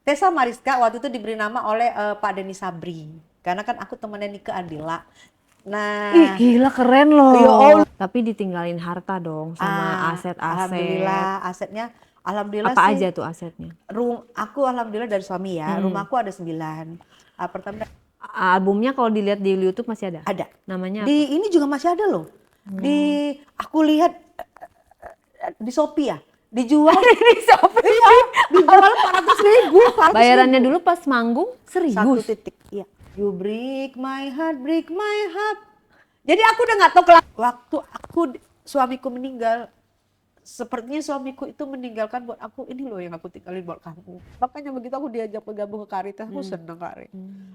Tessa Mariska waktu itu diberi nama oleh Pak Denny Sabri. Karena kan aku temannya Nike Ardila. Nah, Ih gila keren loh. ya Allah. Tapi ditinggalin harta dong sama aset-aset. Alhamdulillah asetnya, alhamdulillah Apa sih. aja tuh asetnya? Aku alhamdulillah dari suami ya, rumahku ada 9. Pertama Albumnya kalau dilihat di YouTube masih ada? ada. Namanya apa? Di ini juga masih ada loh. Aku lihat di Shopee ya, dijual Di Shopee. iya, dijual 400.000. Bayarannya dulu pas manggung 1.000. Satu titik, iya. You break my heart. Jadi aku udah nggak tahu waktu suamiku meninggal, sepertinya suamiku itu meninggalkan buat aku, ini loh yang aku tinggalin buat kamu. Makanya begitu aku diajak bergabung ke Caritas, aku seneng Kak.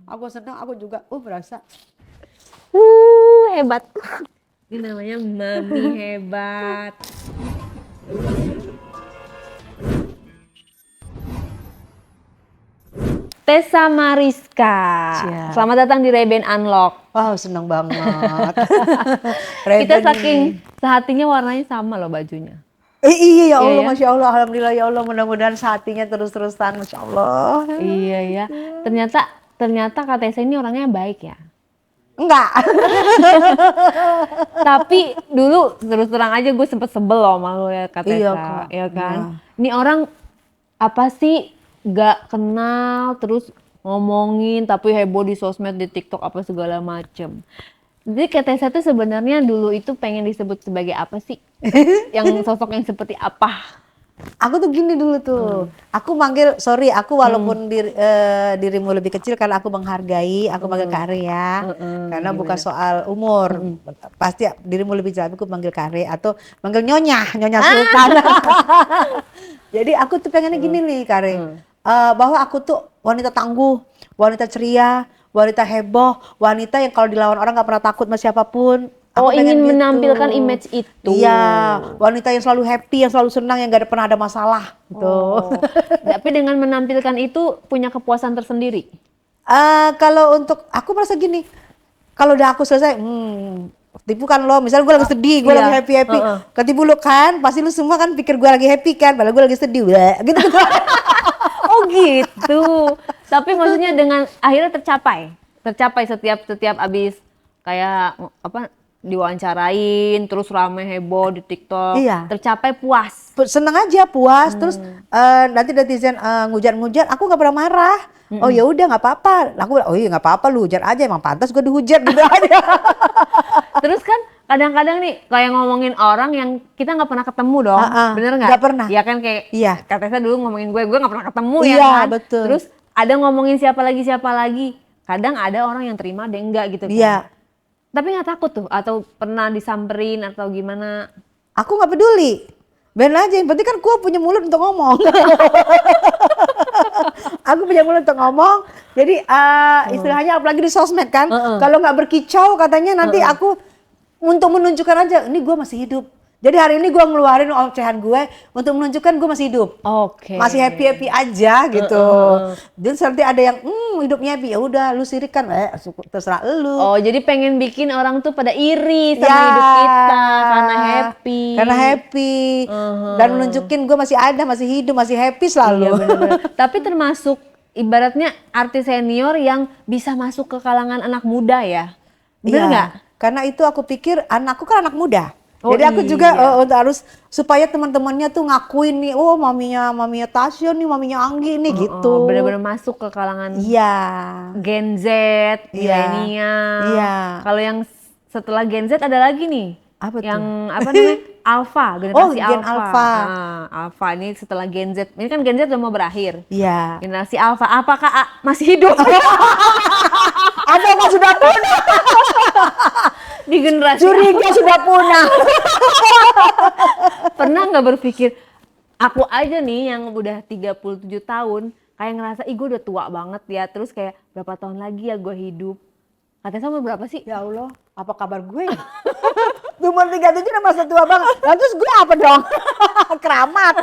Aku seneng, aku juga merasa Hebat. Ini namanya mami hebat. Tessa Mariska. Siap. Selamat datang di Ray-Ban Unlock. wow seneng banget. Kita saking sehatinya warnanya sama loh bajunya. Iya ya Allah, Iya ya? Masya Allah, Alhamdulillah ya Allah, mudah-mudahan hatinya terus-terusan, Masya Allah. Iya ya. Ternyata Kak Tessa ini orangnya baik ya. Enggak. Tapi dulu terus terang aja gue sempet sebel loh sama lo ya Kak Tessa. Iya, Kak. Ya kan? Iya. Ini orang apa sih gak kenal terus ngomongin tapi heboh di sosmed, di TikTok apa segala macem. Jadi Kak Tessa tuh sebenarnya dulu itu pengen disebut sebagai apa sih? Yang sosok yang seperti apa? Aku tuh gini dulu tuh, aku manggil, sorry, aku walaupun dirimu lebih kecil karena aku menghargai, aku manggil Kak Re ya, karena bukan soal umur, pasti dirimu lebih jauh, aku manggil Kak Re atau manggil Nyonya Sultan. Jadi aku tuh pengennya gini nih Kak Re, bahwa aku tuh wanita tangguh, wanita ceria, wanita heboh, wanita yang kalau dilawan orang gak pernah takut sama siapapun. Aku ingin pengen gitu. menampilkan image itu. Iya, wanita yang selalu happy, yang selalu senang, yang gak ada pernah ada masalah gitu. Tapi dengan menampilkan itu punya kepuasan tersendiri. Kalau untuk aku merasa gini, kalau udah aku selesai, ketipu kan lo, misalnya gue lagi sedih, gue lagi happy, ketipu lo kan, pasti lu semua kan pikir gue lagi happy kan, padahal gue lagi sedih, gitu. Oh gitu. Tapi maksudnya dengan akhirnya tercapai setiap abis kayak apa diwawancarain, terus rame heboh di TikTok, Iya. tercapai puas. Seneng aja, puas, terus nanti netizen ngujat-ngujat, aku nggak pernah marah. Oh ya udah nggak apa-apa. Aku bilang, oh iya nggak apa-apa, lu hujat aja, emang pantas gue dihujat gitu aja. Terus kan kadang-kadang nih kayak ngomongin orang yang kita nggak pernah ketemu dong, bener nggak? Nggak pernah. Ya kan kayak Iya. Kak Tessa dulu ngomongin gue nggak pernah ketemu ya Iya, kan. betul. Terus ada ngomongin siapa lagi. Kadang ada orang yang terima, ada yang enggak gitu kan. Iya. Tapi nggak takut tuh atau pernah disamperin atau gimana? Aku nggak peduli. Ben aja, yang penting kan gue punya mulut untuk ngomong. Aku punya mulut untuk ngomong. Jadi istilahnya apalagi di sosmed kan, kalau nggak berkicau katanya nanti aku untuk menunjukkan aja, ini gue masih hidup. Jadi hari ini gue ngeluarin ocehan gue untuk menunjukkan gue masih hidup. Oke. Masih happy aja gitu. Jadi nanti ada yang hidupnya happy, ya udah lu sirik kan, terserah lu. Oh, jadi pengen bikin orang tuh pada iri sama hidup kita karena happy. Karena happy. Dan menunjukin gue masih ada, masih hidup, masih happy selalu. Iya benar-benar. Tapi termasuk ibaratnya artis senior yang bisa masuk ke kalangan anak muda ya. Bener nggak? Karena itu aku pikir anakku kan anak muda. Oh, jadi aku juga iya. untuk harus supaya teman-temannya tuh ngakuin nih, oh maminya Tasya nih, maminya Anggi nih gitu. Bener-bener masuk ke kalangan Iya. Gen Z, Iya. milenial. Iya. Kalau yang setelah Gen Z ada lagi nih. Apa tuh? Yang apa namanya? Alpha, generasi Gen Alpha. Alpha ini setelah Gen Z. Ini kan Gen Z udah mau berakhir. Iya. Generasi Alpha, apakah masih hidup? Apa sudah punah? Di generasi Curiga sudah punah. Pernah nggak berpikir, aku aja nih yang udah 37 tahun, kayak ngerasa, ih gue udah tua banget ya, terus kayak berapa tahun lagi ya gue hidup. Katanya sama berapa sih? Ya Allah, apa kabar gue? Umur 37 udah masa tua banget. Lalu terus gue apa dong? Keramat.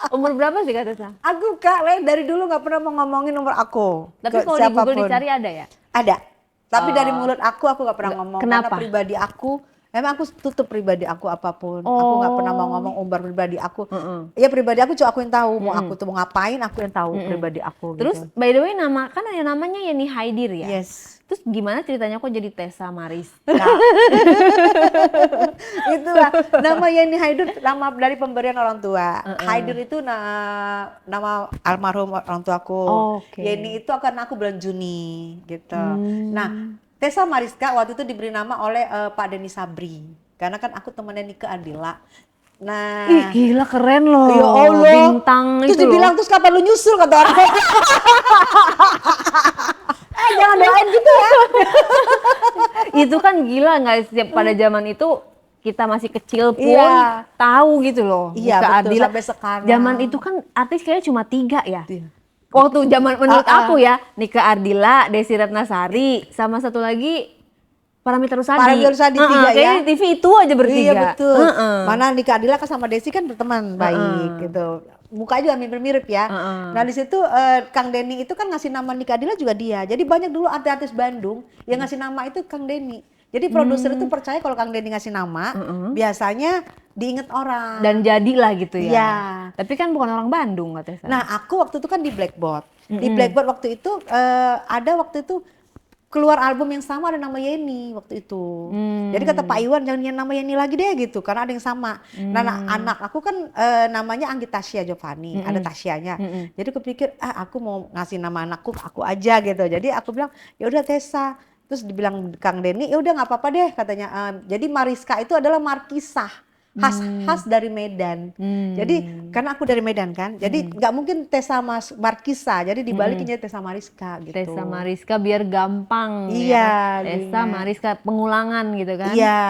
Umur berapa sih katanya? Aku Kak, dari dulu gak pernah mau ngomongin umur aku. Tapi kalau di Google dicari ada ya? Ada. Tapi dari mulut aku gak pernah ngomong. Kenapa? Karena pribadi aku Emang aku tutup pribadi aku apapun. Aku nggak pernah mau ngomong umbar pribadi aku. Ya pribadi aku cuma aku yang tahu. Mau aku tuh mau ngapain aku yang tahu pribadi aku. Terus gitu. by the way kan ada namanya Yeni Haidir ya. Yes. Terus gimana ceritanya kok jadi Tessa Mariska? Itulah nama Yeni Haidir, nama dari pemberian orang tua. Haidir itu nama almarhum orang tuaku. Oke. Yeni itu karena aku bulan Juni gitu. Nah, Tessa Mariska waktu itu diberi nama oleh Pak Denny Sabri. Karena kan aku temannya Nike Ardila. Nah, Ih gila keren loh. ya Allah. Bintang terus itu dibilang loh. terus kapan lu nyusul kata orang. Jangan doain gitu ya. Itu kan gila nggak setiap pada zaman itu kita masih kecil pun Iya. tahu gitu loh. Iya, Nike betul, Ardila. sampai sekarang. Zaman itu kan artis kayaknya cuma 3 ya. Iya. Waktu zaman menurut aku ya, Nike Ardila, Desi Ratnasari, sama satu lagi Paramitha Rusady. Paramitha Rusady 3 ya. Kayaknya di TV itu aja bertiga. Iya betul. Mana Nike Ardila kan sama Desi kan berteman baik gitu. Mukanya juga mirip-mirip ya. Nah di situ Kang Denny itu kan ngasih nama Nike Ardila juga dia. Jadi banyak dulu artis-artis Bandung yang ngasih nama itu Kang Denny. Jadi produser itu percaya kalau Kang Denny ngasih nama, biasanya diinget orang. Dan jadilah gitu ya. Iya. Tapi kan bukan orang Bandung katanya. Nah aku waktu itu kan di Blackboard. Di Blackboard waktu itu ada waktu itu keluar album yang sama ada nama Yeni waktu itu. Jadi kata Pak Iwan jangan nama Yeni lagi deh gitu karena ada yang sama. Nah anak aku kan namanya Anggi Tasya Giovanni, ada Tasyanya. Jadi aku pikir aku mau ngasih nama anakku aku aja gitu. Jadi aku bilang ya udah Tessa. Terus dibilang Kang Denny ya udah nggak apa-apa deh katanya. Jadi Mariska itu adalah markisah. Khas dari Medan. Jadi karena aku dari Medan kan, jadi nggak mungkin Tessa Markisa, jadi dibalikin jadi Tessa Mariska gitu. Tessa Mariska biar gampang. Iya. Ya kan? Tessa Mariska pengulangan gitu kan. Iya.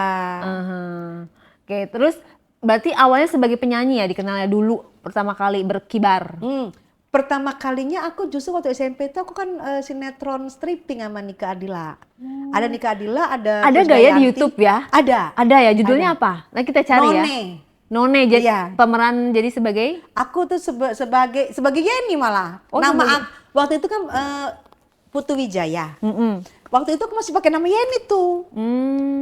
Oke, terus berarti awalnya sebagai penyanyi ya dikenalnya dulu pertama kali berkibar. Pertama kalinya aku justru waktu SMP itu aku kan sinetron stripping sama Nika Ardila. Ada Nika Ardila, ada gak ya di YouTube ya? Ada ya, judulnya apa? Nah kita cari ya. None jadi Iya. pemeran jadi sebagai? Aku tuh sebagai Yeni malah. Waktu itu kan Putu Wijaya. Waktu itu aku masih pakai nama Yeni tuh.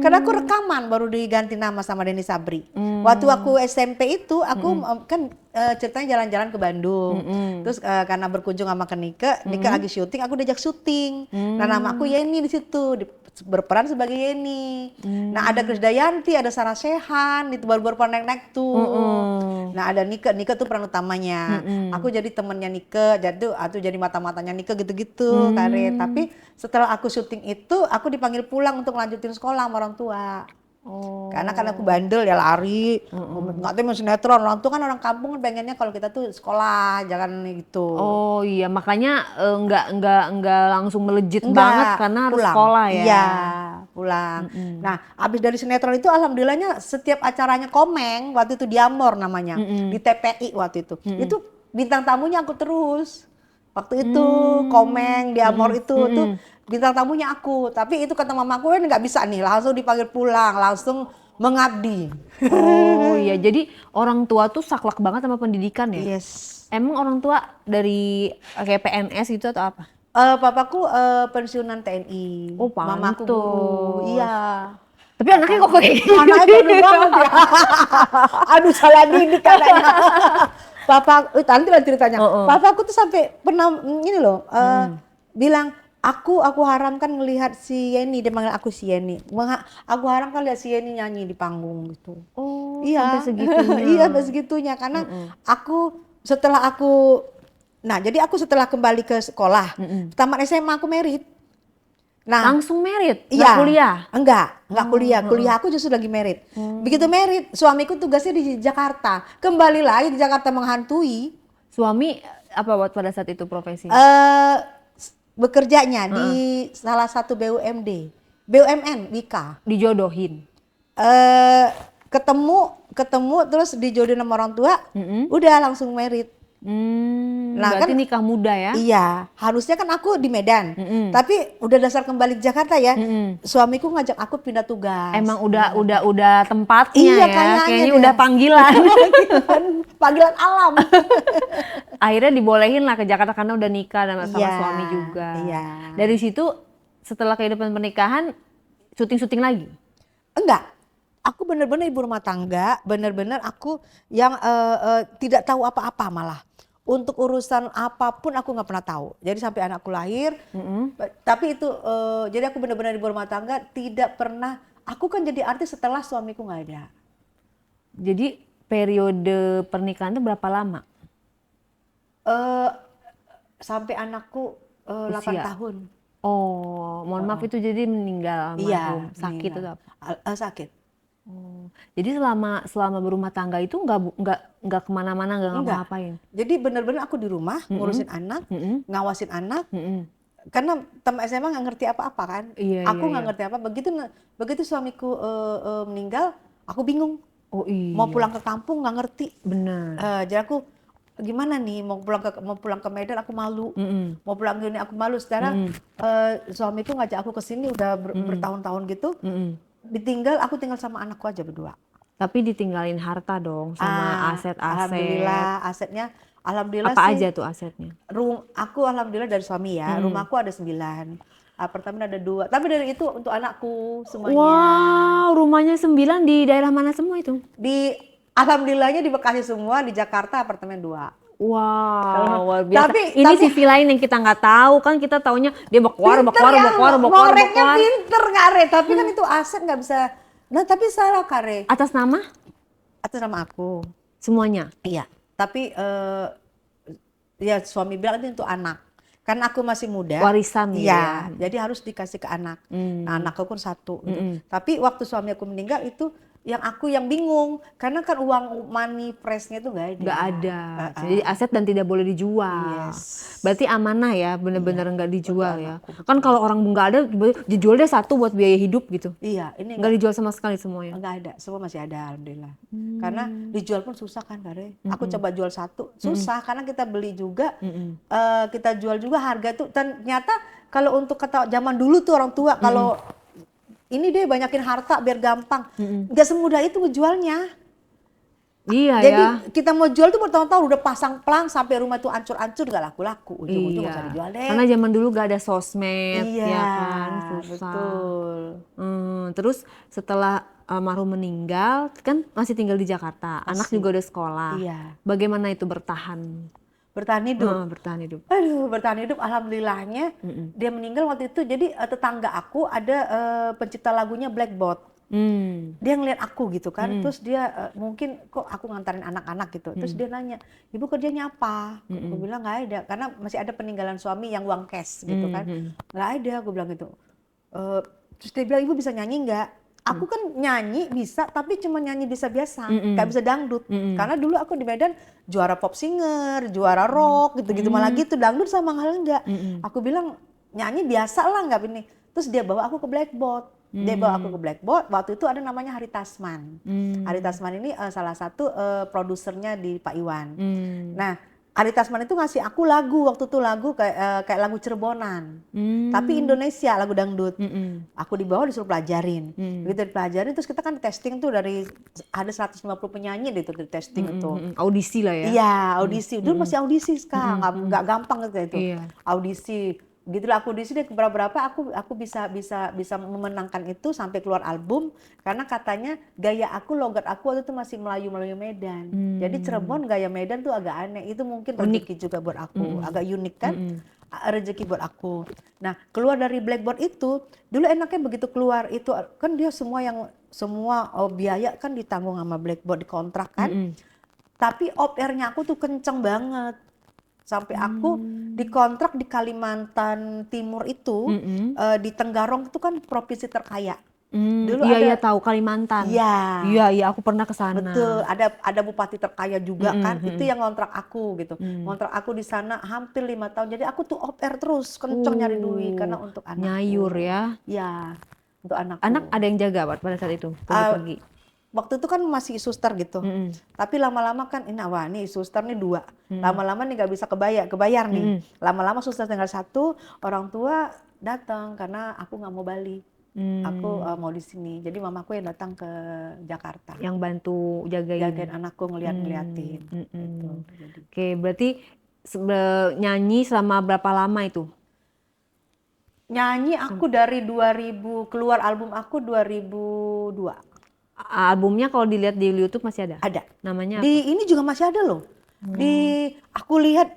Karena aku rekaman baru diganti nama sama Denny Sabri. Waktu aku SMP itu aku kan ceritanya jalan-jalan ke Bandung. Terus karena berkunjung sama ke Nike lagi syuting, aku diajak syuting. Nah nama aku Yeni di situ, berperan sebagai Yeni. Nah ada Krisdayanti, ada Sarah Shehan, itu baru pernah naik tuh. Nah ada Nike tuh peran utamanya. Aku jadi temennya Nike, jadi mata-matanya Nike gitu-gitu karir. Tapi setelah aku syuting itu, aku dipanggil pulang untuk lanjutin sekolah sama orang tua. Karena kan aku bandel ya lari, nggak tahu mau sinetron. Orang tua kan orang kampung pengennya kalau kita tuh sekolah, jangan gitu. Oh iya, makanya nggak langsung melejit banget karena harus pulang. Sekolah ya. Iya, pulang. Nah, abis dari sinetron itu alhamdulillahnya setiap acaranya Komeng, waktu itu Diamor namanya, di TPI waktu itu. Itu bintang tamunya aku terus. Waktu itu Komeng, Diamor itu tuh bintang tamunya aku. Tapi itu kata mamaku kan nggak bisa nih, langsung dipanggil pulang, langsung mengabdi. Oh iya, jadi orang tua tuh saklek banget sama pendidikan ya? Yes. Emang orang tua dari kayak PNS gitu atau apa? Papaku pensiunan TNI. Oh, mamaku pantes. guru. Iya. Tapi anaknya kok kayak gitu? Anaknya bener banget ya. Aduh salah didik katanya. Papa, nanti lah ceritanya. Papaku tuh sampai pernah ini loh, bilang aku haramkan ngelihat si Yeni, dia manggil aku si Yeni. Aku haramkan lihat si Yeni nyanyi di panggung gitu. Oh, Iya, sampai segitunya. iya sampai segitunya karena setelah kembali ke sekolah, tamat SMA aku merit. Nah, langsung merit? Iya. Kuliah? Enggak kuliah. Kuliah aku justru lagi merit. Begitu merit, suamiku tugasnya di Jakarta. Kembali lagi di Jakarta menghantui. Suami apa buat pada saat itu profesi? Bekerjanya di salah satu BUMN, Wika. Dijodohin? Ketemu terus dijodohin sama orang tua, udah langsung merit. Nah, berarti kan nikah muda ya? Iya, harusnya kan aku di Medan, tapi udah dasar kembali ke Jakarta ya. Suamiku ngajak aku pindah tugas. Emang udah tempatnya iya, ya? Kayaknya udah panggilan. Panggilan alam. Akhirnya dibolehin lah ke Jakarta karena udah nikah sama suami juga. Iya. Dari situ setelah kehidupan pernikahan syuting lagi? Enggak. aku benar-benar ibu rumah tangga, benar-benar aku yang tidak tahu apa-apa malah. Untuk urusan apapun aku nggak pernah tahu. Jadi sampai anakku lahir, tapi itu jadi aku benar-benar ibu rumah tangga, tidak pernah. Aku kan jadi artis setelah suamiku nggak ada. Jadi periode pernikahan itu berapa lama? Eh, Sampai anakku 8 Usia? tahun. Oh, mohon maaf itu jadi meninggal almarhum. Iya, Sakit meninggal. atau apa? Sakit. Oh, jadi selama berumah tangga itu nggak kemana-mana, nggak Enggak. ngapa-ngapain. Jadi benar-benar aku di rumah ngurusin anak, ngawasin anak. Karena teman SMA nggak ngerti apa-apa kan. Iya, Aku nggak iya. ngerti apa. Begitu suamiku meninggal, aku bingung. Oh Mau iya, pulang ke kampung nggak ngerti. benar. Jadi aku gimana nih mau pulang ke Medan aku malu. Mau pulang ke ini aku malu. Sekarang suamiku ngajak aku ke sini udah bertahun-tahun gitu. Aku tinggal sama anakku aja berdua. Tapi ditinggalin harta dong sama aset-aset. Alhamdulillah asetnya, alhamdulillah Apa sih. aja tuh asetnya? Aku alhamdulillah dari suami ya, rumahku ada 9, apartemen ada 2. Tapi dari itu untuk anakku semuanya. Wow, rumahnya 9 di daerah mana semua itu? Alhamdulillahnya di Bekasi semua, di Jakarta apartemen 2. Wow, luar biasa. Tapi- Ini sisi lain yang kita nggak tahu kan, kita taunya dia Ngoreknya bakuar. pinter Kare, tapi kan itu aset nggak bisa. Nah tapi salah Kare, Atas nama atas nama aku. semuanya. Iya, tapi ya suami bilang itu untuk anak. Karena aku masih muda. Warisan gitu iya, ya. jadi harus dikasih ke anak. Nah, anakku kan 1. Gitu. Tapi waktu suami aku meninggal itu yang bingung. Karena kan uang money fresh-nya itu nggak ada. Nggak ada. Jadi aset dan tidak boleh dijual. Yes. Berarti amanah ya, bener-bener nggak dijual ya. Kan kalau orang nggak ada, dijual deh 1 buat biaya hidup gitu. Iya, ini Nggak dijual sama sekali semuanya. nggak ada, semua masih ada alhamdulillah. Karena dijual pun susah kan Kare. Aku coba jual 1, susah karena kita beli juga, kita jual juga harga tuh. Ternyata kalau untuk kata zaman dulu tuh orang tua kalau ini deh banyakin harta biar gampang, nggak semudah itu ngejualnya. Iya Jadi ya. kita mau jual tuh bertahun-tahun udah pasang pelang sampai rumah tuh ancur-ancur nggak laku-laku. Ujung-ujung nggak usah dijual deh. Karena zaman dulu gak ada sosmed, Iya, ya kan, susah. betul. Terus setelah almarhum meninggal, kan masih tinggal di Jakarta, anak juga udah sekolah. Iya. Bagaimana itu bertahan? Bertahan hidup. Bertahan hidup. Aduh, bertahan hidup alhamdulillahnya. Dia meninggal waktu itu. Jadi tetangga aku ada pencipta lagunya Blackbot. Dia ngeliat aku gitu kan. Terus dia mungkin kok aku ngantarin anak-anak gitu. Terus dia nanya, "Ibu kerjanya apa?" Aku bilang nggak ada karena masih ada peninggalan suami yang uang cash gitu kan. Nggak ada, aku bilang gitu. Terus dia bilang, "Ibu bisa nyanyi nggak?" Aku kan nyanyi bisa, tapi cuma nyanyi bisa biasa, nggak bisa dangdut. Karena dulu aku di Medan juara pop singer, juara rock gitu-gitu, malah gitu dangdut sama hal enggak. Aku bilang nyanyi biasa lah nggak ini. Terus dia bawa aku ke Blackbot. Dia bawa aku ke Blackbot. Waktu itu ada namanya Hari Tasman. Hari Tasman ini salah satu produsernya di Pak Iwan. Nah, Ari Tasman itu ngasih aku lagu waktu itu lagu kayak lagu Cirebonan, tapi Indonesia lagu dangdut. Aku dibawa disuruh pelajarin, begitu dipelajarin terus kita kan testing tuh dari ada 150 penyanyi deh itu di testing itu. Audisi lah ya. Iya audisi, dulu masih audisi sekarang nggak gampang gitu itu. Iya. Audisi, gitulah aku audisi deh beberapa aku bisa memenangkan itu sampai keluar album karena katanya gaya aku logat aku waktu itu masih Melayu Medan. Jadi Cirebon gaya Medan tuh agak aneh, itu mungkin rezeki juga buat aku, agak unik kan. Rezeki buat aku. Nah keluar dari Blackboard itu dulu enaknya begitu keluar itu kan dia semua biaya kan ditanggung sama Blackboard, dikontrak kan. Tapi OPR-nya aku tuh kenceng banget. Sampai aku dikontrak di Kalimantan Timur itu, di Tenggarong itu kan provinsi terkaya. Dulu Iya tahu Kalimantan. Iya aku pernah ke sana. Betul, ada bupati terkaya juga kan, itu yang ngontrak aku gitu. Ngontrak aku di sana hampir 5 tahun. Jadi aku tuh OPR terus kenceng nyari duit karena untuk anakku. Nyayur ya. Iya, untuk anakku. Anak ada yang jaga pada saat itu pergi. Waktu itu kan masih suster gitu, tapi lama-lama kan ini suster nih 2, lama-lama nih nggak bisa kebayar nih, lama-lama suster tinggal 1, orang tua datang karena aku nggak mau balik, aku mau di sini, jadi mamaku yang datang ke Jakarta, yang bantu jagain anakku ngeliatin. Gitu. Oke, berarti nyanyi selama berapa lama itu? Nyanyi aku dari 2000 keluar album aku 2002. albumnya kalau dilihat di YouTube masih ada? Ada. Namanya apa? Di ini juga masih ada loh. Di aku lihat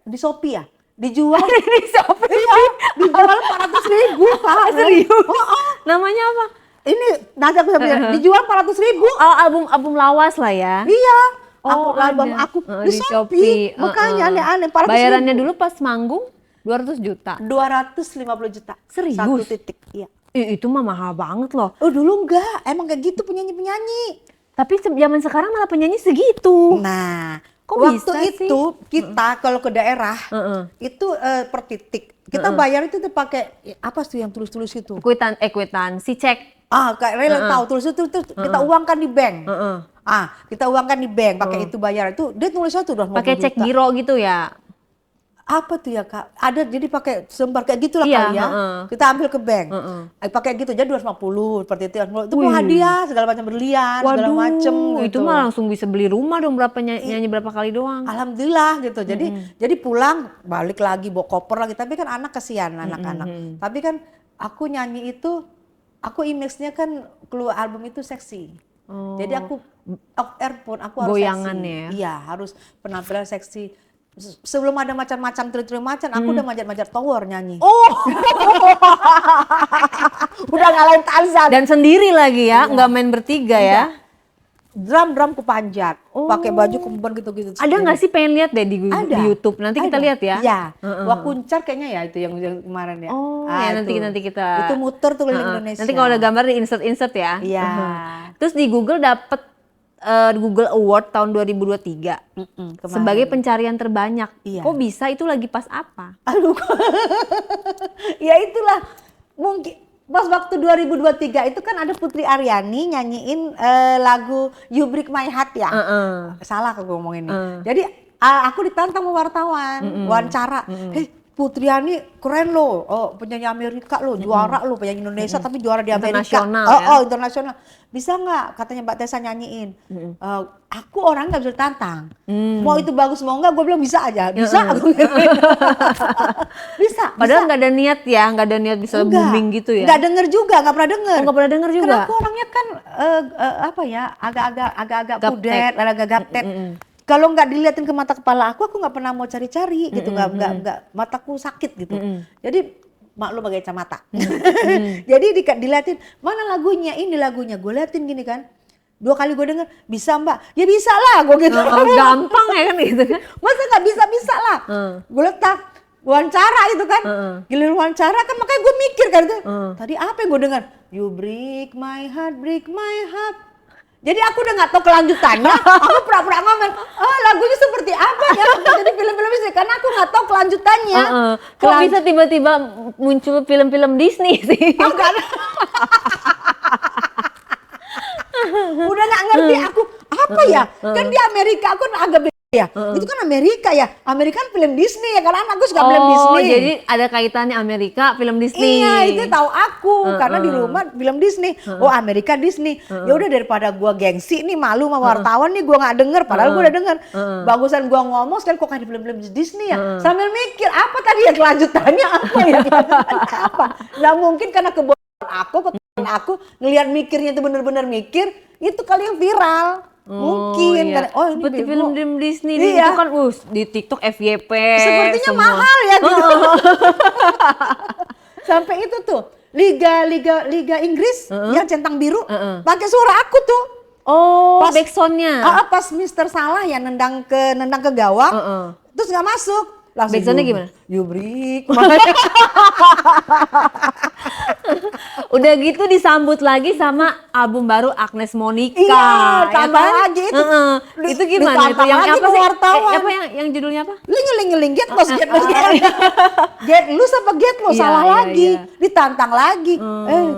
di Shopee ya, dijual Di Shopee. iya, dijual 400.000 Kak. Serius? Oh, Namanya apa? ini nanti aku bilang dijual 400.000. Oh, album lawas lah ya. Iya. Oh, album ada. aku Oh, di Shopee. Makanya aneh-aneh. 400.000. Bayarannya dulu pas manggung 200 juta. 250 juta. Serius? Satu titik. Iya. Itu mah mahal banget loh. Oh dulu enggak, emang kayak gitu penyanyi-penyanyi. Tapi zaman sekarang malah penyanyi segitu. Nah, Kok waktu bisa itu kita kalau ke daerah itu per titik kita bayar itu tuh pakai apa sih yang tulis-tulis itu? Kwitansi cek. Kayak rela tahu tulis itu kita uangkan di bank. Kita uangkan di bank pakai itu bayar itu dia tulisnya tuh udah 50 Pakai cek juta. giro gitu ya. Apa tuh ya Kak? Ada jadi pakai sembar kayak gitulah Iya, kali ya. Kita ambil ke bank. Pakai gitu jadi 250 seperti itu. Itu mau hadiah segala macam berlian segala macam itu gitu. mah langsung bisa beli rumah dong berapa nyanyi berapa kali doang. Alhamdulillah gitu. Jadi pulang balik lagi bawa koper lagi. Tapi kan anak kasihan anak-anak. Tapi kan aku nyanyi itu aku image-nya kan keluar album itu seksi. Jadi aku off air pun aku harus goyangannya seksi. Iya, harus penampilan seksi. Sebelum ada macam-macam tri macan, aku udah manjat-manjat tower nyanyi. Oh, Udah ngalahin Tarzan. dan sendiri lagi ya, nggak main bertiga ya. Drum ku panjat, pakai baju kemben gitu-gitu. Ada nggak sih pengen lihat deh di Ada. YouTube? Nanti kita Ada. lihat ya. Iya. Wah kuncar kayaknya ya itu yang kemarin ya. Oh, ya nanti kita. Itu muter tuh keliling Indonesia. Nanti kalau ada gambar di insert ya. Iya. Terus di Google dapet Google Award tahun 2023 sebagai pencarian terbanyak. Iya. Kok bisa itu lagi pas apa? Aduh. Ya itulah. Mungkin pas waktu 2023 itu kan ada Putri Aryani nyanyiin lagu You Break My Heart ya. Salah aku ngomong ini. Jadi aku ditantang sama wartawan, wawancara. Putri Aryani keren loh, penyanyi Amerika loh, juara loh, penyanyi Indonesia tapi juara di Amerika. Internasional ya? Internasional. Bisa nggak katanya Mbak Tessa nyanyiin? Aku orang nggak bisa tantang. Mau itu bagus mau nggak, gue bilang bisa aja. Bisa aku. Bisa. Padahal nggak ada niat ya, nggak ada niat bisa booming gitu ya? Nggak denger juga, nggak pernah denger. Nggak pernah denger juga? Karena aku orangnya kan apa ya, agak-agak pudet, agak gaptek. Kalau nggak diliatin ke mata kepala aku nggak pernah mau cari-cari gitu, nggak mataku sakit gitu. Jadi maklum pakai kacamata. Jadi diliatin mana lagunya, ini lagunya, gue liatin gini kan. 2 kali gue denger, bisa Mbak? Ya bisa lah, gue gitu. Gampang ya kan gitu. Masa nggak bisa lah. Gue letak wawancara itu kan, giliran wawancara kan makanya gue mikir kan itu. Tadi apa yang gue dengar? You break my heart, break my heart. Jadi aku udah nggak tahu kelanjutannya, aku pura-pura ngomong, lagunya seperti apa ya? Jadi film-film Disney, karena aku nggak tahu kelanjutannya. Kok bisa tiba-tiba muncul film-film Disney sih? Udah nggak ngerti aku apa ya? Kan di Amerika aku agak beda ya. Itu kan Amerika ya. Amerika kan film Disney ya, karena anakku suka film Disney. Jadi ada kaitannya Amerika film Disney. Iya, itu tahu aku karena di rumah film Disney. Amerika Disney. Ya udah daripada gua gengsi nih malu sama wartawan nih gua nggak denger padahal gua udah denger. Bagusan gua ngomong sekali kok kayak di film-film Disney ya. Sambil mikir apa tadi ya kelanjutannya apa ya? Apa? Nggak mungkin karena kebodohan aku ngelihat mikirnya itu bener-bener mikir itu kali yang viral. Mungkin iya. kan ini seperti bego. film Disney Iya. itu kan di TikTok FYP Sepertinya semua. mahal ya gitu. Sampai itu tuh Liga Inggris yang centang biru pakai suara aku tuh. Pas backsoundnya. Pas Mister Salah ya nendang ke gawang, terus nggak masuk. Langsung backsoundnya gimana? You break. Udah gitu disambut lagi sama album baru Agnes Monica. Iya, tambah lagi itu. Itu gimana itu? Yang lagi apa sih? wartawan. Apa yang judulnya apa? Ling get lost. Get loose apa get lost? Iya, Salah iya, lagi. iya. Ditantang lagi.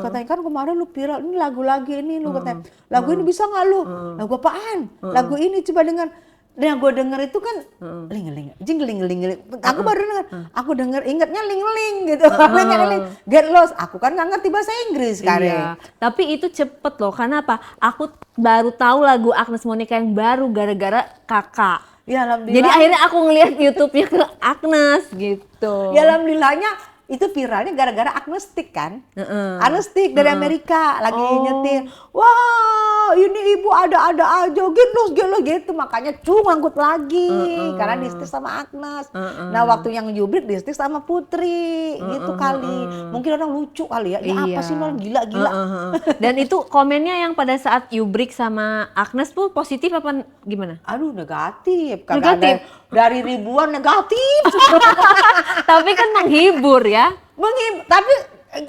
Katanya kan kemarin lu viral, ini lagu lagi ini lu katanya. Lagu ini bisa nggak lu? Lagu apaan? Lagu ini coba dengar. Yang gue denger itu kan ling. Aku baru denger. Aku denger ingetnya ling gitu. Ling. Get lost. Aku kan nggak ngerti bahasa Inggris kan. Iya. Tapi itu cepet loh. Karena apa? Aku baru tahu lagu Agnes Monica yang baru gara-gara kakak. Ya alhamdulillah. Jadi akhirnya aku ngeliat YouTube-nya ke Agnes gitu. Ya alhamdulillahnya itu viralnya gara-gara agnostik kan. Agnostik dari Amerika lagi nyetir. Wah, ini ibu ada-ada aja gitu. Makanya ngangkut lagi karena disetir sama Agnes. Nah, waktu yang Yubrik disetir sama Putri gitu kali. Mungkin orang lucu kali ya. Ini apa sih orang gila-gila. Dan itu komennya yang pada saat Yubrik sama Agnes tuh positif apa gimana? Aduh, negatif. Negatif. Dari ribuan negatif. Tapi kan menghibur ya. Tapi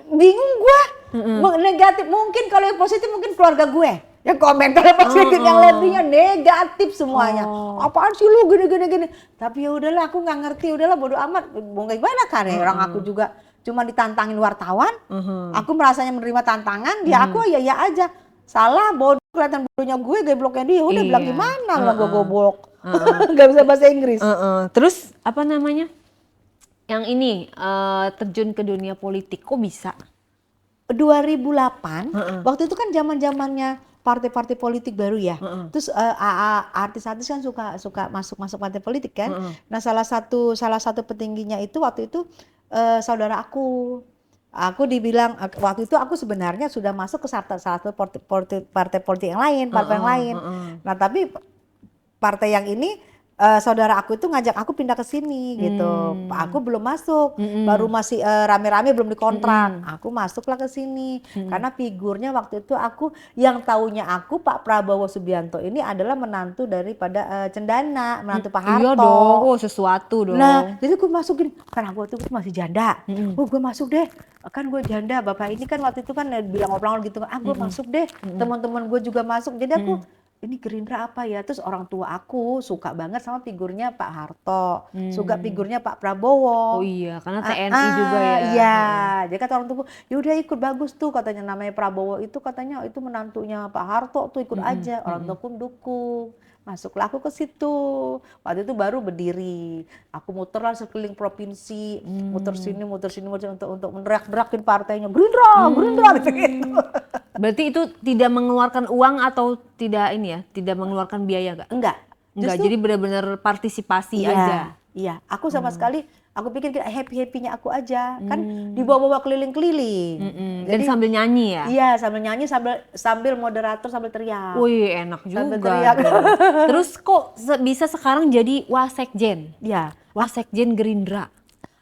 bingung gue. Negatif mungkin, kalau yang positif mungkin keluarga gue. Yang komen, kalau positif yang lebihnya negatif semuanya. Apaan sih lu gini. Tapi ya udahlah, aku nggak ngerti, udahlah bodo amat. Mau gimana kan ya, orang aku juga cuma ditantangin wartawan. Aku merasanya menerima tantangan, ya aku ya aja. Salah, bodoh, kelihatan bodohnya gue, gebloknya dia. Udah bilang gimana kalau gue goblok. Gak bisa bahasa Inggris. Terus apa namanya? Yang ini terjun ke dunia politik, kok bisa? 2008, waktu itu kan zaman-zamannya partai-partai politik baru ya. Terus artis-artis kan suka masuk partai politik kan. Nah, salah satu petingginya itu waktu itu saudara aku. Aku dibilang waktu itu aku sebenarnya sudah masuk ke salah satu partai politik yang lain, partai yang lain. Nah, tapi partai yang ini saudara aku itu ngajak aku pindah ke sini gitu. Aku belum masuk, baru masih rame-rame belum dikontrak. Aku masuklah ke sini karena figurnya waktu itu aku yang taunya aku Pak Prabowo Subianto ini adalah menantu daripada Cendana, menantu Pak Harto. Iya dong, sesuatu dong. Nah, jadi gue masukin karena gue tuh masih janda. Gue masuk deh. Kan gue janda, bapak ini kan waktu itu kan bilang ngobrol gitu. Gue masuk deh. Teman-teman gue juga masuk. Jadi aku ini Gerindra apa ya? Terus orang tua aku suka banget sama figurnya Pak Harto, suka figurnya Pak Prabowo. Oh iya, karena TNI juga ya. Iya, jadi kata orang tua, yaudah ikut bagus tuh katanya, namanya Prabowo itu katanya itu menantunya Pak Harto tuh, ikut aja. Orang tua aku dukung. Masuklah aku ke situ. Waktu itu baru berdiri. Aku muterlah sekeliling provinsi, muter sini untuk meneriak-teriakin partainya. Gerindra gitu. Berarti itu tidak mengeluarkan uang atau tidak ini ya, tidak mengeluarkan biaya nggak? Enggak. Enggak, jadi benar-benar partisipasi aja. Iya, aku sama sekali, aku pikir happy-happynya aku aja. Kan dibawa-bawa keliling-keliling. Dan sambil nyanyi ya? Iya, sambil nyanyi, sambil moderator, sambil teriak. Wih, enak juga. Sambil teriak. Terus kok bisa sekarang jadi wasekjen? Iya. Wasekjen Gerindra.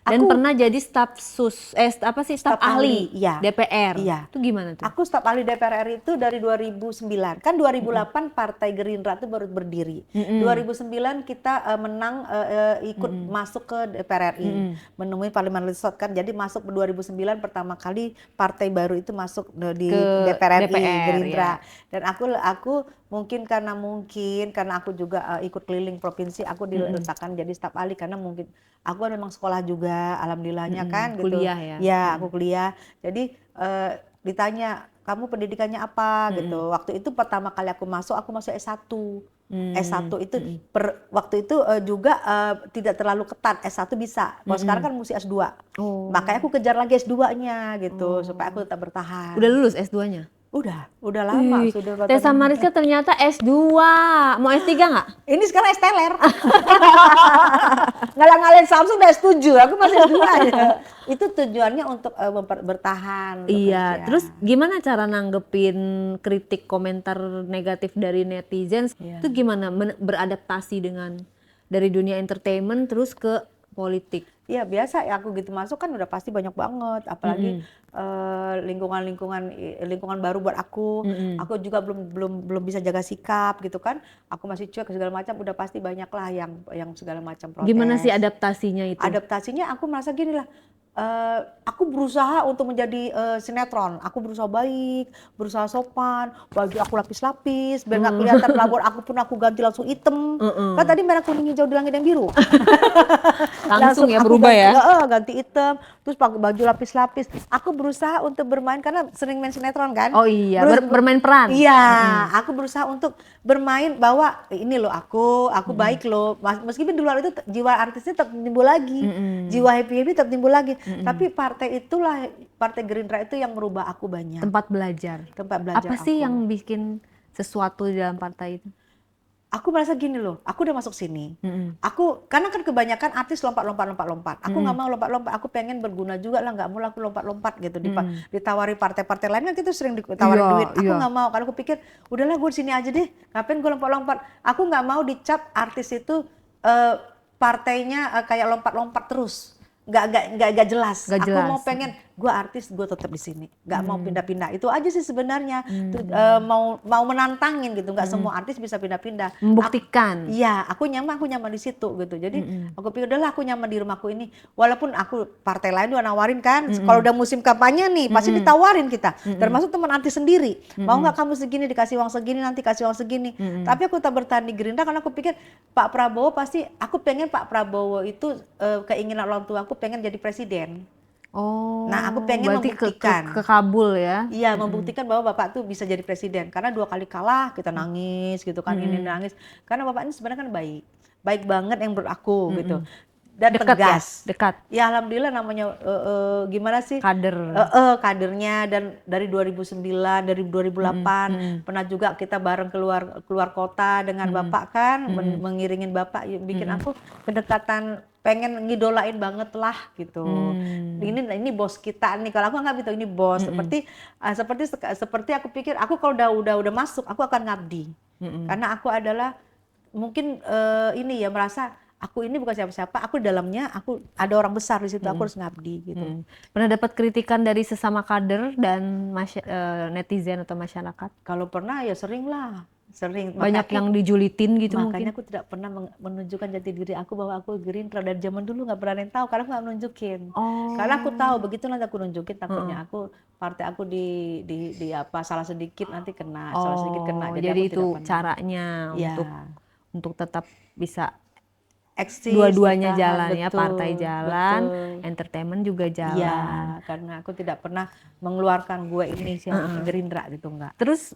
Dan pernah jadi staf ahli iya. DPR. Iya. Itu gimana tuh? Aku staf ahli DPR RI itu dari 2009. Kan 2008 Partai Gerindra itu baru berdiri. 2009 kita menang ikut masuk ke DPR RI. Menemui Parliament Resort kan. Jadi masuk 2009 pertama kali partai baru itu masuk di DPR RI Gerindra. Ya. Dan aku mungkin karena aku juga ikut keliling provinsi, aku diletakkan jadi staf ahli karena mungkin aku kan memang sekolah juga, alhamdulillahnya kan gitu. Kuliah ya? Ya, aku kuliah. Jadi ditanya, kamu pendidikannya apa gitu. Waktu itu pertama kali aku masuk S1. S1 itu waktu itu juga tidak terlalu ketat, S1 bisa. Kalau sekarang kan mesti S2. Makanya aku kejar lagi S2-nya gitu, supaya aku tetap bertahan. Udah lulus S2-nya? Udah lama. Sudah Tessa Mariska ternyata S2, mau S3 nggak? Ini sekarang S teler. Ngalah-ngalahin Samsung udah S7, aku masih S2 aja. Itu tujuannya untuk bertahan. Iya, terus gimana cara nanggepin kritik komentar negatif dari netizen? Itu gimana beradaptasi dengan dari dunia entertainment terus ke politik? Iya biasa ya, aku gitu masuk kan udah pasti banyak banget, apalagi lingkungan baru buat aku. Aku juga belum bisa jaga sikap gitu kan. Aku masih cuek segala macam, udah pasti banyak lah yang segala macam protes. Gimana sih adaptasinya itu? Adaptasinya aku merasa gini lah. Aku berusaha untuk menjadi sinetron. Aku berusaha baik, berusaha sopan, baju aku lapis-lapis, biar nggak kelihatan pelabur aku pun aku ganti langsung hitam. Kan tadi merah kuning hijau di langit yang biru. langsung ya berubah ganti hitam, terus pakai baju lapis-lapis. Aku berusaha untuk bermain karena sering main sinetron kan. Oh iya, bermain peran. Iya, aku berusaha untuk bermain bahwa ini loh aku baik loh. Meskipun di luar itu jiwa artisnya tetap timbul lagi, jiwa happy tetap timbul lagi. Tapi partai Gerindra itu yang merubah aku banyak. Tempat belajar. Apa sih yang bikin sesuatu di dalam partai itu? aku merasa gini loh, aku udah masuk sini. Aku karena kan kebanyakan artis lompat. Aku nggak mau lompat-lompat. Aku pengen berguna juga lah, nggak mau aku lompat-lompat gitu. Ditawari partai-partai lain kan kita sering ditawarin Iya, duit. Aku iya. nggak mau. Karena aku pikir udahlah gue di sini aja deh. Ngapain gue lompat-lompat? Aku nggak mau dicap artis itu partainya kayak lompat-lompat terus. Nggak jelas. Nggak Aku jelas. mau pengen gue artis, gue tetap di sini, nggak mau pindah-pindah. Itu aja sih sebenarnya. Mau menantangin gitu. Nggak semua artis bisa pindah-pindah. Membuktikan. Iya, aku nyaman di situ gitu. Jadi aku pikir udahlah aku nyaman di rumahku ini. Walaupun aku partai lain udah nawarin kan, kalau udah musim kampanye nih pasti ditawarin kita. Termasuk teman artis sendiri. Mau nggak kamu segini, dikasih uang segini, nanti kasih uang segini. Tapi aku tak bertahan di Gerindra karena aku pikir Pak Prabowo pasti, aku pengen Pak Prabowo itu keinginan orang tua aku pengen jadi presiden. Oh, Nah, aku pengen berarti membuktikan. ke Kabul ya? Iya, membuktikan bahwa Bapak tuh bisa jadi presiden. Karena 2 kali kalah kita nangis gitu kan, ini nangis. Karena Bapak ini sebenarnya kan baik banget yang menurut aku gitu. Dan Dekat ya? tegas. Dekat. Ya alhamdulillah namanya gimana sih? Kader. Kadernya, dan dari 2009, dari 2008 pernah juga kita bareng keluar kota dengan Bapak kan, mengiringin Bapak, bikin aku kedekatan, pengen ngidolain banget lah gitu. Ini bos kita nih. Kalau aku nggak gitu, ini bos. Seperti aku pikir aku kalau udah masuk aku akan ngabdi. Karena aku adalah mungkin ini ya merasa aku ini bukan siapa-siapa, aku di dalamnya aku ada orang besar di situ, aku harus ngabdi gitu. Pernah dapat kritikan dari sesama kader dan netizen atau masyarakat? Kalau pernah ya sering lah. Sering. Banyak yang dijulitin gitu mungkin? Makanya aku tidak pernah menunjukkan jati diri aku bahwa aku Gerindra. Dari zaman dulu nggak pernah ada yang tahu karena aku nggak nunjukin. Karena aku tahu begitu nanti aku nunjukin, takutnya aku partai aku di apa salah sedikit nanti kena, salah sedikit kena. Jadi aku itu tidak pernah. caranya Ya. untuk tetap bisa Eksis, dua-duanya bertahan, jalan ya, betul, partai jalan, betul. entertainment juga jalan. Iya, karena aku tidak pernah mengeluarkan gue ini siapa Gerindra gitu, enggak. Terus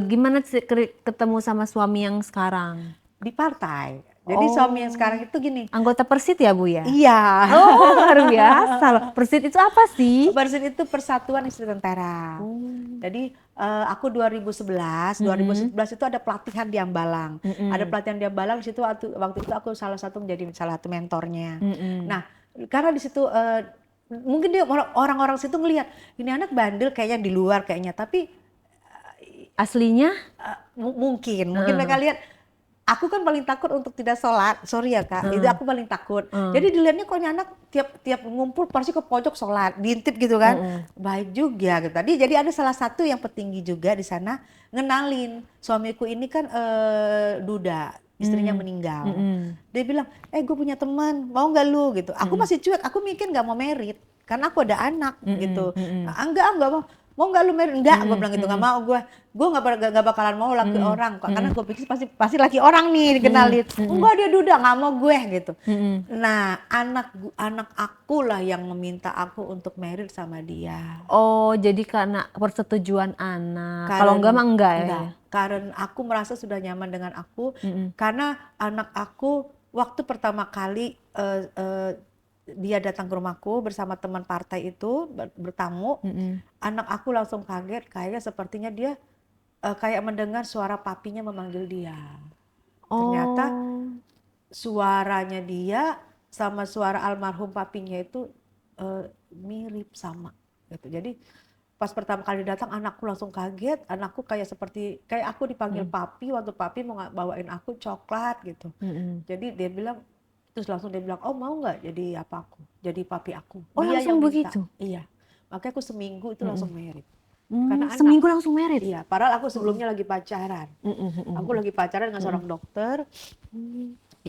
gimana sih ketemu sama suami yang sekarang? Di partai. Jadi suami yang sekarang itu gini. Anggota Persit ya Bu ya? Iya. Oh luar biasa loh. Persit itu apa sih? Persit itu Persatuan Istri Tentara. Jadi aku 2011 itu ada pelatihan di Ambalang. Ada pelatihan di Ambalang, di situ waktu itu aku salah satu mentornya. Nah, karena di situ mungkin dia orang-orang situ ngelihat ini anak bandel kayaknya di luar kayaknya, tapi aslinya mungkin mereka lihat aku kan paling takut untuk tidak sholat, sorry ya Kak, itu aku paling takut. Jadi dilihatnya kok ini anak tiap ngumpul pasti ke pojok sholat, diintip gitu kan, baik juga gitu. Tadi jadi ada salah satu yang petinggi juga di sana ngenalin suamiku ini kan duda, istrinya meninggal. Dia bilang, gue punya teman, mau nggak lu gitu. Aku masih cuek, aku mikir nggak mau merit, karena aku ada anak gitu. Enggak mau nggak lu merit? Enggak, gue bilang gitu, nggak mau gue nggak bakalan mau laki orang kok, karena gue pikir pasti laki orang nih dikenalin. Enggak, dia duda, nggak mau gue gitu. Nah anak aku lah yang meminta aku untuk merit sama dia. Oh jadi karena persetujuan anak, kalau enggak mah enggak ya? Karena aku merasa sudah nyaman dengan aku, karena anak aku waktu pertama kali dia datang ke rumahku bersama teman partai itu bertamu, anak aku langsung kaget, kayaknya sepertinya dia kayak mendengar suara papinya memanggil dia. Ternyata suaranya dia sama suara almarhum papinya itu mirip sama gitu. Jadi pas pertama kali datang anakku langsung kaget, anakku kayak aku dipanggil papi waktu papi mau bawain aku coklat gitu. Jadi dia bilang, terus langsung dia bilang, oh mau nggak jadi jadi papi aku. Oh dia langsung begitu? Iya, makanya aku seminggu itu langsung merit. Karena seminggu langsung merit? Iya, padahal aku sebelumnya lagi pacaran. Aku lagi pacaran dengan seorang dokter,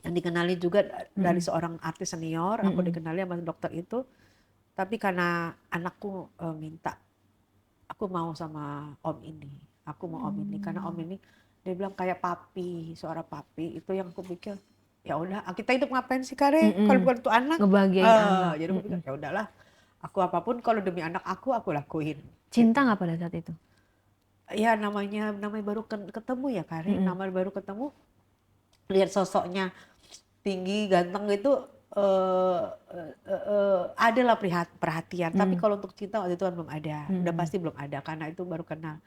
yang dikenali juga dari seorang artis senior, aku dikenali sama dokter itu. Tapi karena anakku minta, aku mau sama om ini, karena om ini dia bilang kayak papi, suara papi, itu yang aku pikir, ya udah kita hidup ngapain sih Kare kalau bukan untuk anak, ngebahagiain anak. Jadi aku pikir ya udahlah, aku apapun kalau demi anak aku lakuin. Cinta nggak pada saat itu? Ya namanya baru ketemu ya Kare, namanya baru ketemu, lihat sosoknya tinggi ganteng itu adalah perhatian. Tapi kalau untuk cinta waktu itu kan belum ada, udah pasti belum ada karena itu baru kenal.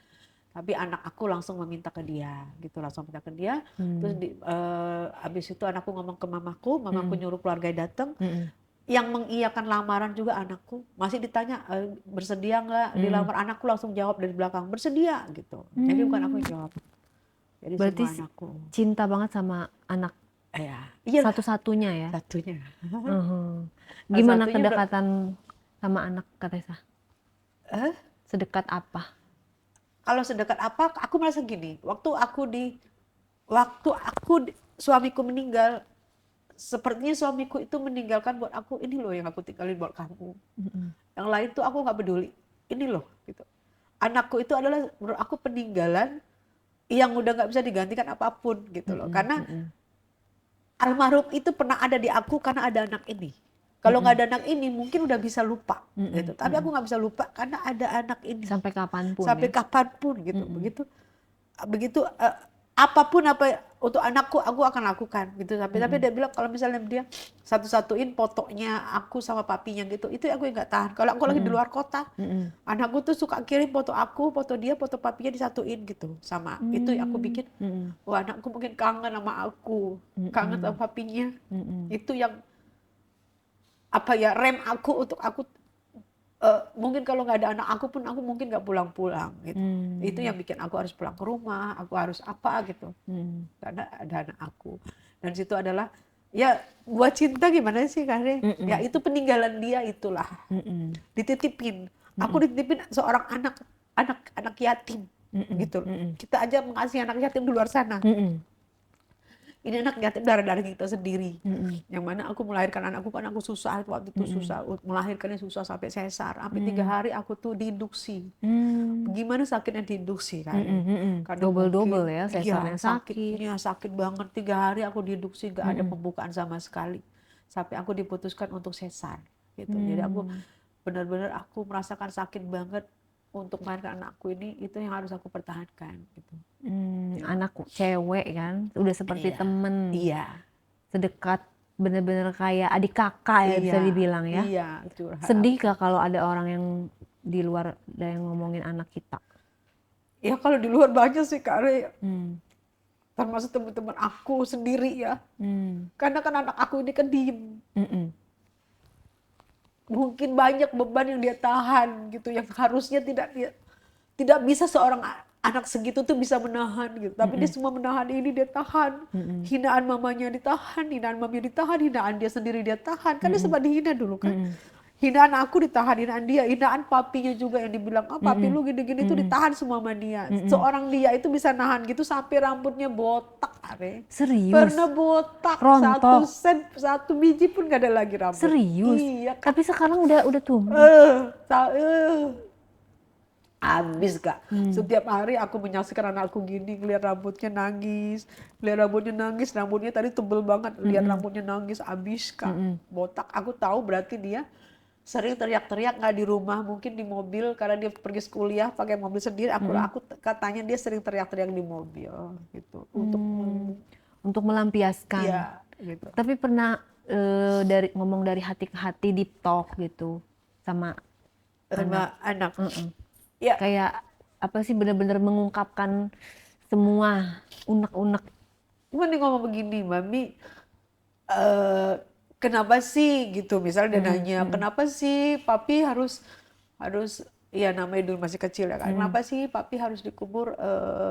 Tapi anak aku langsung meminta ke dia, gitu langsung minta ke dia. Terus abis itu anakku ngomong ke mamaku nyuruh keluarga datang. Yang mengiyakan lamaran juga anakku. Masih ditanya bersedia nggak dilamar, anakku langsung jawab dari belakang bersedia gitu. Jadi bukan aku yang jawab. Jadi Berarti semua anakku. cinta banget sama anak Ya, iya satu-satunya ya. satunya. Gimana Satunya kedekatan sama anak Kak Tessa? Sedekat apa? Kalau sedekat apa? Aku merasa gini. Waktu suamiku meninggal, sepertinya suamiku itu meninggalkan buat aku, ini loh yang aku tinggalin buat kamu. Yang lain tuh aku nggak peduli. Ini loh gitu. Anakku itu adalah menurut aku peninggalan yang udah nggak bisa digantikan apapun gitu loh. Karena almarhum itu pernah ada di aku karena ada anak ini. Kalau nggak ada anak ini mungkin udah bisa lupa gitu. Tapi aku nggak bisa lupa karena ada anak ini. Sampai kapanpun. Sampai kapanpun gitu. Begitu apapun apa untuk anakku aku akan lakukan gitu. Tapi dia bilang kalau misalnya dia satu-satuin fotonya aku sama papinya gitu, itu aku nggak tahan. Kalau aku lagi di luar kota, anakku tuh suka kirim foto aku, foto dia, foto papinya disatuin gitu sama. Itu aku bikin, wah anakku mungkin kangen sama aku, kangen sama papinya. Itu yang rem aku untuk aku mungkin kalau nggak ada anak aku pun aku mungkin nggak pulang-pulang gitu. Itu yang bikin aku harus pulang ke rumah, aku harus apa gitu. Karena ada anak aku. Dan situ adalah ya buat cinta gimana sih Kare? Ya itu peninggalan dia itulah. Dititipin. Aku dititipin seorang anak yatim gitu. Kita aja mengasihi anak yatim di luar sana. Ini anak yatim darah kita sendiri. Yang mana aku melahirkan anakku kan aku susah waktu itu susah, melahirkannya susah sampai sesar, sampai 3 hari aku tuh diinduksi. Gimana sakitnya diinduksi kan? Double ya sesarnya sakitnya sakit banget 3 hari aku diinduksi gak ada pembukaan sama sekali. Sampai aku diputuskan untuk sesar gitu. Jadi aku benar-benar aku merasakan sakit banget untuk melahirkan anakku ini, itu yang harus aku pertahankan gitu. Anak cewek kan udah seperti temen, sedekat bener-bener kayak adik kakak ya bisa dibilang ya. Sedih gak kalau ada orang yang di luar ada yang ngomongin anak kita? Ya kalau di luar banyak sih Kak Re, termasuk teman-teman aku sendiri ya. Karena kan anak aku ini kan diem. Mungkin banyak beban yang dia tahan gitu, yang harusnya tidak bisa seorang anak segitu tuh bisa menahan gitu. Tapi dia semua menahan ini, dia tahan. Hinaan mamanya ditahan, hinaan maminya ditahan, hinaan dia sendiri dia tahan. Kan dia sempat dihina dulu kan. Hinaan aku ditahan, hinaan dia, hinaan papinya juga yang dibilang, papi lu gini-gini tuh ditahan semua sama dia. Seorang dia itu bisa nahan gitu sampai rambutnya botak. Serius? Pernah botak, rontok. satu biji pun gak ada lagi rambut. Serius? Iya. Tapi sekarang udah tumbuh. Habis Kak. Setiap hari aku menyaksikan anakku gini, lihat rambutnya nangis, rambutnya tadi tebel banget, lihat rambutnya nangis, habis Kak. Botak. Aku tahu berarti dia sering teriak-teriak nggak di rumah, mungkin di mobil karena dia pergi kuliah pakai mobil sendiri. Aku katanya dia sering teriak-teriak di mobil gitu untuk melampiaskan. Iya, gitu. Tapi pernah ngomong dari hati ke hati di talk gitu sama anak. Ya. Kayak apa sih benar-benar mengungkapkan semua unek-unek. Cuma nih ngomong begini, Mami, kenapa sih gitu, misalnya dia nanya, kenapa sih papi harus ya namanya dulu masih kecil ya kan, kenapa sih papi harus dikubur,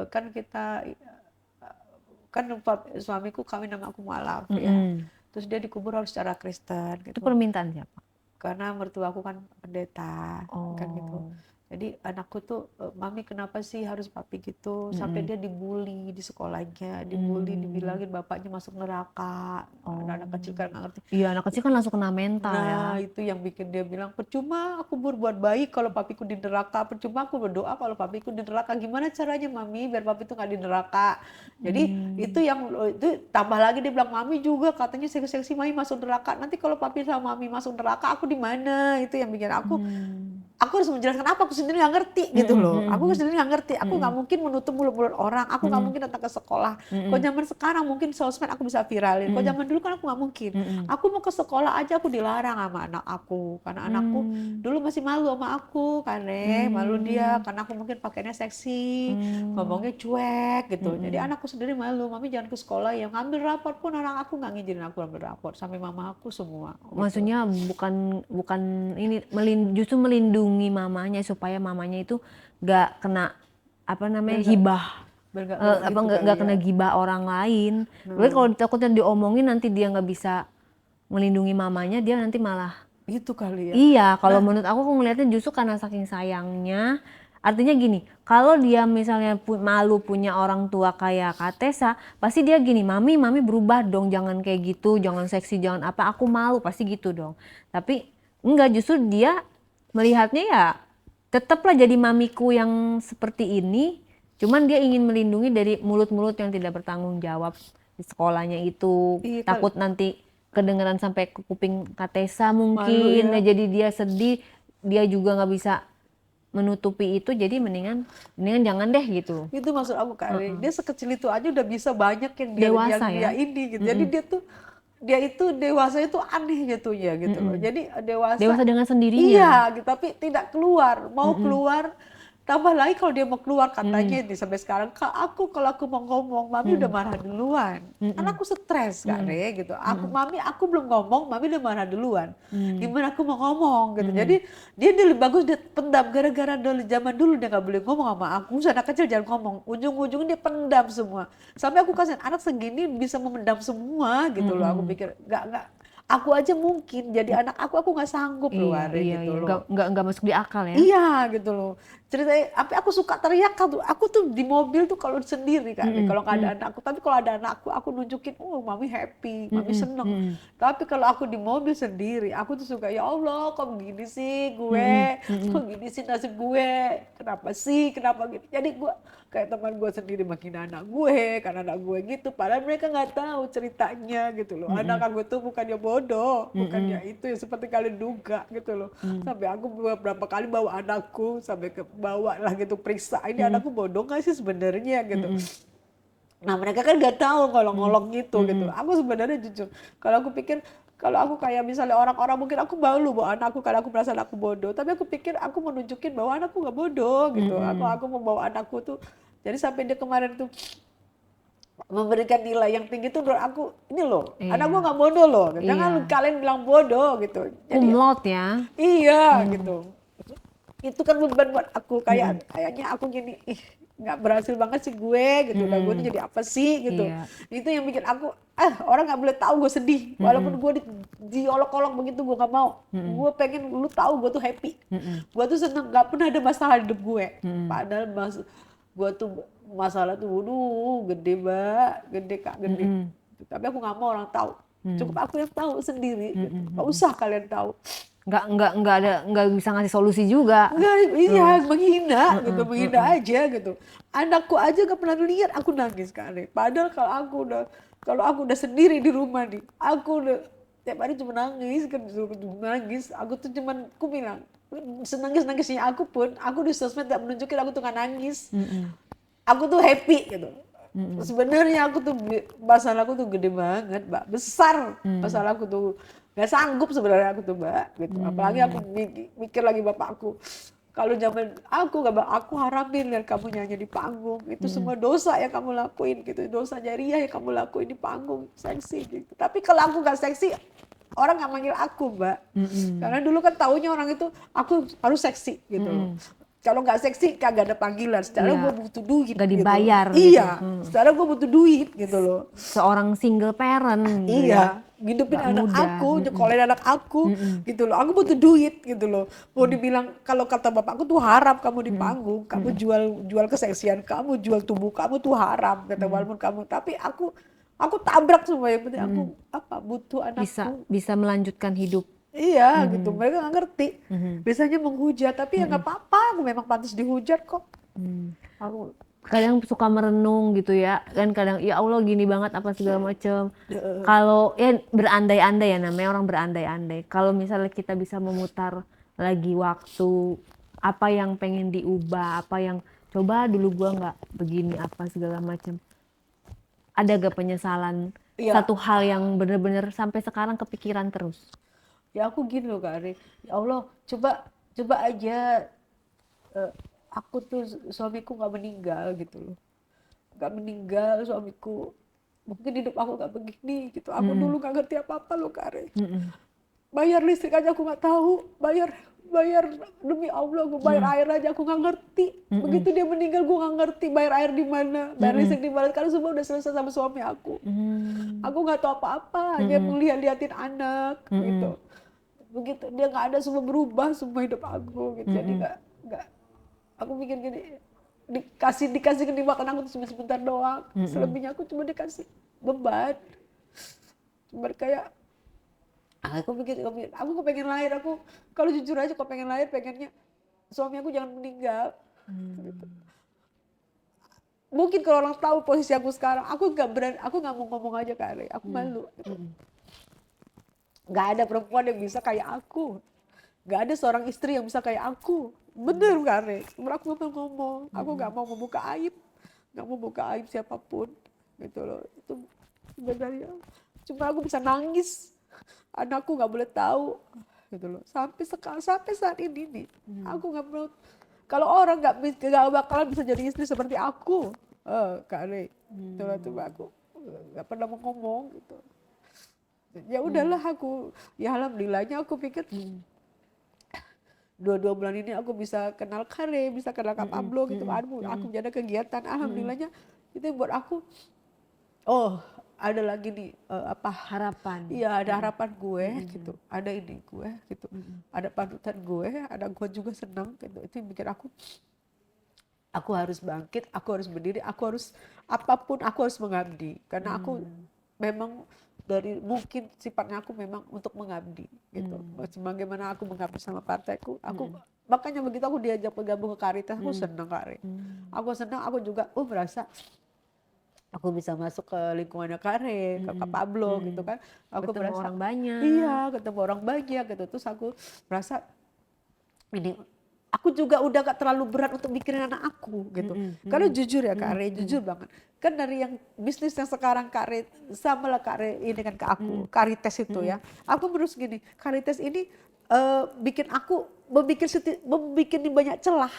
kan kita kan suamiku kawin sama aku mualaf ya, terus dia dikubur harus secara Kristen gitu. Itu permintaan siapa? Karena mertuaku kan pendeta kan gitu. Jadi anakku tuh, Mami kenapa sih harus papi gitu, sampai dia dibully di sekolahnya, dibilangin bapaknya masuk neraka. Anak kecil kan nggak ngerti. Iya, anak kecil kan langsung kena mental ya. Nah itu yang bikin dia bilang, percuma aku berbuat baik kalau papiku di neraka, percuma aku berdoa kalau papiku di neraka. Gimana caranya Mami biar papi tuh nggak di neraka? Jadi itu tambah lagi dia bilang, Mami juga katanya seksi Mami masuk neraka. Nanti kalau papi sama Mami masuk neraka, aku di mana? Itu yang bikin aku aku harus menjelaskan apa, aku sendiri nggak ngerti gitu loh. Aku sendiri nggak ngerti, aku nggak mungkin menutup mulut-mulut orang, aku nggak mungkin datang ke sekolah. Kalau zaman sekarang mungkin sosmed aku bisa viralin, kalau zaman dulu kan aku nggak mungkin. Aku mau ke sekolah aja aku dilarang sama anak aku, karena anakku dulu masih malu sama aku, malu dia, karena aku mungkin pakainya seksi, ngomongnya cuek gitu. Jadi anakku sendiri malu, mami jangan ke sekolah ya, ngambil rapor pun orang aku nggak ngizinin aku ambil rapor, sampai mama aku semua. Gitu. Maksudnya bukan ini justru melindungi mamanya supaya mamanya itu nggak kena apa namanya hibah, nggak kena gibah orang lain. Tapi kalau takutnya diomongin nanti dia nggak bisa melindungi mamanya, dia nanti malah itu kali ya. Iya, kalau menurut aku ngelihatnya justru karena saking sayangnya. Artinya gini, kalau dia misalnya malu punya orang tua kayak Kak Tessa, pasti dia gini, mami berubah dong, jangan kayak gitu, jangan seksi, jangan apa, aku malu, pasti gitu dong. Tapi enggak, justru dia melihatnya ya tetaplah jadi mamiku yang seperti ini, cuman dia ingin melindungi dari mulut-mulut yang tidak bertanggung jawab di sekolahnya itu, takut nanti kedengeran sampai ke kuping Kak Tessa mungkin, ya. Jadi dia sedih, dia juga nggak bisa menutupi itu, jadi mendingan jangan deh gitu. Itu maksud aku kali. Dia sekecil itu aja udah bisa banyak yang dia dewasa, dia ini gitu. Jadi dia itu dewasa itu aneh gitu ya gitu loh. Jadi dewasa dengan sendirinya. Iya, gitu, tapi tidak keluar, mau keluar. Tambah lagi kalau dia mau keluar katanya sampai sekarang, kalau aku mau ngomong, mami udah marah duluan. Karena aku stres kan gitu. Aku belum ngomong, mami udah marah duluan. Gimana aku mau ngomong gitu. Jadi dia lebih bagus dia pendam, gara-gara zaman dulu dia nggak boleh ngomong sama aku. Anak kecil jangan ngomong, ujung-ujungnya dia pendam semua. Sampai aku kasihan anak segini bisa memendam semua gitu loh. Aku pikir nggak. Aku aja mungkin jadi anak aku nggak sanggup loh gitu loh. Nggak masuk di akal ya. Iya gitu loh. Ceritanya, tapi aku suka teriak tuh. Aku tuh di mobil tuh kalau sendiri kan, kalau nggak ada anakku. Tapi kalau ada anakku, aku nunjukin, mami happy, mami seneng. Tapi kalau aku di mobil sendiri, aku tuh suka, ya Allah, kok begini sih gue, kok gini sih nasib gue, kenapa sih, kenapa gitu. Jadi gue kayak teman gue sendiri menghina anak gue, karena anak gue gitu. Padahal mereka nggak tahu ceritanya gitu loh. Anak aku tuh bukannya bodoh, bukannya itu yang seperti kalian duga gitu loh. Sampai aku beberapa kali bawa anakku sampai ke bawa lah gitu, periksa ini anakku bodoh nggak sih sebenarnya gitu. Nah mereka kan nggak tahu ngolong-ngolong gitu gitu. Aku sebenarnya jujur, kalau aku pikir kalau aku kayak misalnya orang-orang mungkin aku malu bawa anakku karena aku merasa anakku bodoh, tapi aku pikir aku mau nunjukin bahwa anakku nggak bodoh gitu. Aku mau bawa anakku tuh, jadi sampai dia kemarin tuh memberikan nilai yang tinggi tuh menurut aku, ini loh anak gua nggak bodoh loh, jangan kalian bilang bodoh gitu. Jadi, kumlot ya. Iya gitu. Itu kan beban buat aku, kayaknya aku gini, nggak berhasil banget sih gue gitu, dan gue ini jadi apa sih gitu. Itu yang bikin aku, orang nggak boleh tahu gue sedih, walaupun gue diolok-olok begitu gue nggak mau. Gue pengen lu tahu gue tuh happy, gue tuh seneng, nggak pernah ada masalah di hidup gue. Padahal gue tuh masalah tuh, waduh, gede kak, gede. Tapi aku nggak mau orang tahu, cukup aku yang tahu sendiri. Gitu. Gak usah kalian tahu. Nggak bisa ngasih solusi juga. Iya, menghina gitu, menghina aja gitu. Anakku aja gak pernah lihat aku nangis kali. Padahal kalau aku udah sendiri di rumah nih, aku udah tiap hari cuma nangis kan, nangis. Aku tuh cuman, aku bilang senangis-nangisnya aku pun, aku di sosmed gak menunjukin aku tuh gak nangis. Aku tuh happy gitu. Sebenarnya aku tuh masalahku tuh gede banget, Mbak, besar. Masalahku tuh nggak sanggup sebenarnya aku tuh, Mbak, gitu. Apalagi aku mikir lagi bapakku. Kalau zaman aku haramin lihat kamu nyanyi di panggung, itu semua dosa yang kamu lakuin gitu, dosa jariah yang kamu lakuin di panggung, seksi gitu. Tapi kalau aku nggak seksi, orang nggak manggil aku, Mbak. Karena dulu kan taunya orang itu aku harus seksi gitu loh. Kalau nggak seksi kagak ada panggilan. Secara gue butuh duit. Gak dibayar. Gitu. Iya. Secara gue butuh duit gitu loh. Seorang single parent. Iya. Ngidupin anak aku, nyekolahin anak aku gitu loh. Aku butuh duit gitu loh. Mau dibilang kalau kata bapakku tuh haram kamu di panggung, kamu jual keseksian kamu, jual tubuh kamu tuh haram kata walaupun kamu. Tapi aku tabrak semua, yang penting aku butuh anakku. Bisa melanjutkan hidup. Iya gitu, mereka nggak ngerti. Biasanya menghujat, tapi ya nggak apa-apa, aku memang pantas dihujat kok. Aku kadang suka merenung gitu ya, kan kadang ya Allah gini banget apa segala macam. Kalau ya berandai-andai ya, namanya orang berandai-andai. Kalau misalnya kita bisa memutar lagi waktu, apa yang pengen diubah, apa yang coba dulu gua nggak begini apa segala macam. Ada gak penyesalan Iya. satu hal yang bener-bener sampai sekarang kepikiran terus? Ya aku gini loh Kak Ari, ya Allah coba aja aku tuh suamiku nggak meninggal gitu loh, nggak meninggal suamiku, mungkin hidup aku nggak begini gitu. Aku dulu nggak ngerti apa-apa loh Kak Ari. Bayar listrik aja aku nggak tahu, bayar bayar demi Allah gue bayar air aja aku nggak ngerti. Begitu dia meninggal gue nggak ngerti bayar air di mana, bayar listrik di mana, karena semua udah selesai sama suami aku. Aku nggak tahu apa-apa, hanya melihat-liatin anak gitu. Begitu dia nggak ada, semua berubah semua hidup aku gitu. Jadi nggak aku mikir gini, dikasih kenikmatan aku tuh cuma sebentar doang, selebihnya aku cuma dikasih beban, cuma kayak aku mikir aku kok pengen lahir, aku kalau jujur aja kok pengen lahir pengennya suami aku jangan meninggal gitu. Mungkin kalau orang tahu posisi aku sekarang, aku nggak berani, aku nggak mau ngomong aja Kak Ale, aku malu gitu. Nggak ada perempuan yang bisa kayak aku, nggak ada seorang istri yang bisa kayak aku, bener Kak Ale. Cuma aku nggak mau ngomong, aku nggak mau membuka aib, nggak mau buka aib siapapun gitu loh. Itu sebenarnya cuma aku bisa nangis, anakku nggak boleh tahu gitu loh. Sampai sekarang, sampai saat ini nih, aku nggak mau. Kalau orang nggak bakalan bisa jadi istri seperti aku, Kak Ale. Itulah tuh aku nggak pernah mau ngomong gitu. Ya udahlah aku, ya alhamdulillahnya aku pikir dua bulan ini aku bisa kenal Kare, bisa kenal Kak Pablo gitu. Aku menjadi kegiatan, alhamdulillahnya itu buat aku. Oh, ada lagi nih Harapan. Iya, ada harapan gue gitu, ada ini gue gitu, ada panutan gue, ada gue juga senang gitu. Itu yang bikin aku harus bangkit, aku harus berdiri, aku harus apapun aku harus mengabdi, karena aku memang dari mungkin sifatnya aku memang untuk mengabdi gitu. Bagaimana aku mengabdi sama partaiku, aku makanya begitu aku diajak bergabung ke Caritas, aku senang Kak. Aku senang, aku juga merasa aku bisa masuk ke lingkungannya Kare, ke Kak Pablo gitu kan. Aku Ketemu merasa orang banyak. iya, ketemu orang banyak gitu. Terus aku merasa ini aku juga udah gak terlalu berat untuk mikirin anak aku gitu. Karena jujur ya Kak Re, jujur banget. Kan dari yang bisnis yang sekarang Kak Re, sama lah Kak Re ini kan ke aku, Karites itu ya. Aku terus gini, Karites ini bikin aku membuat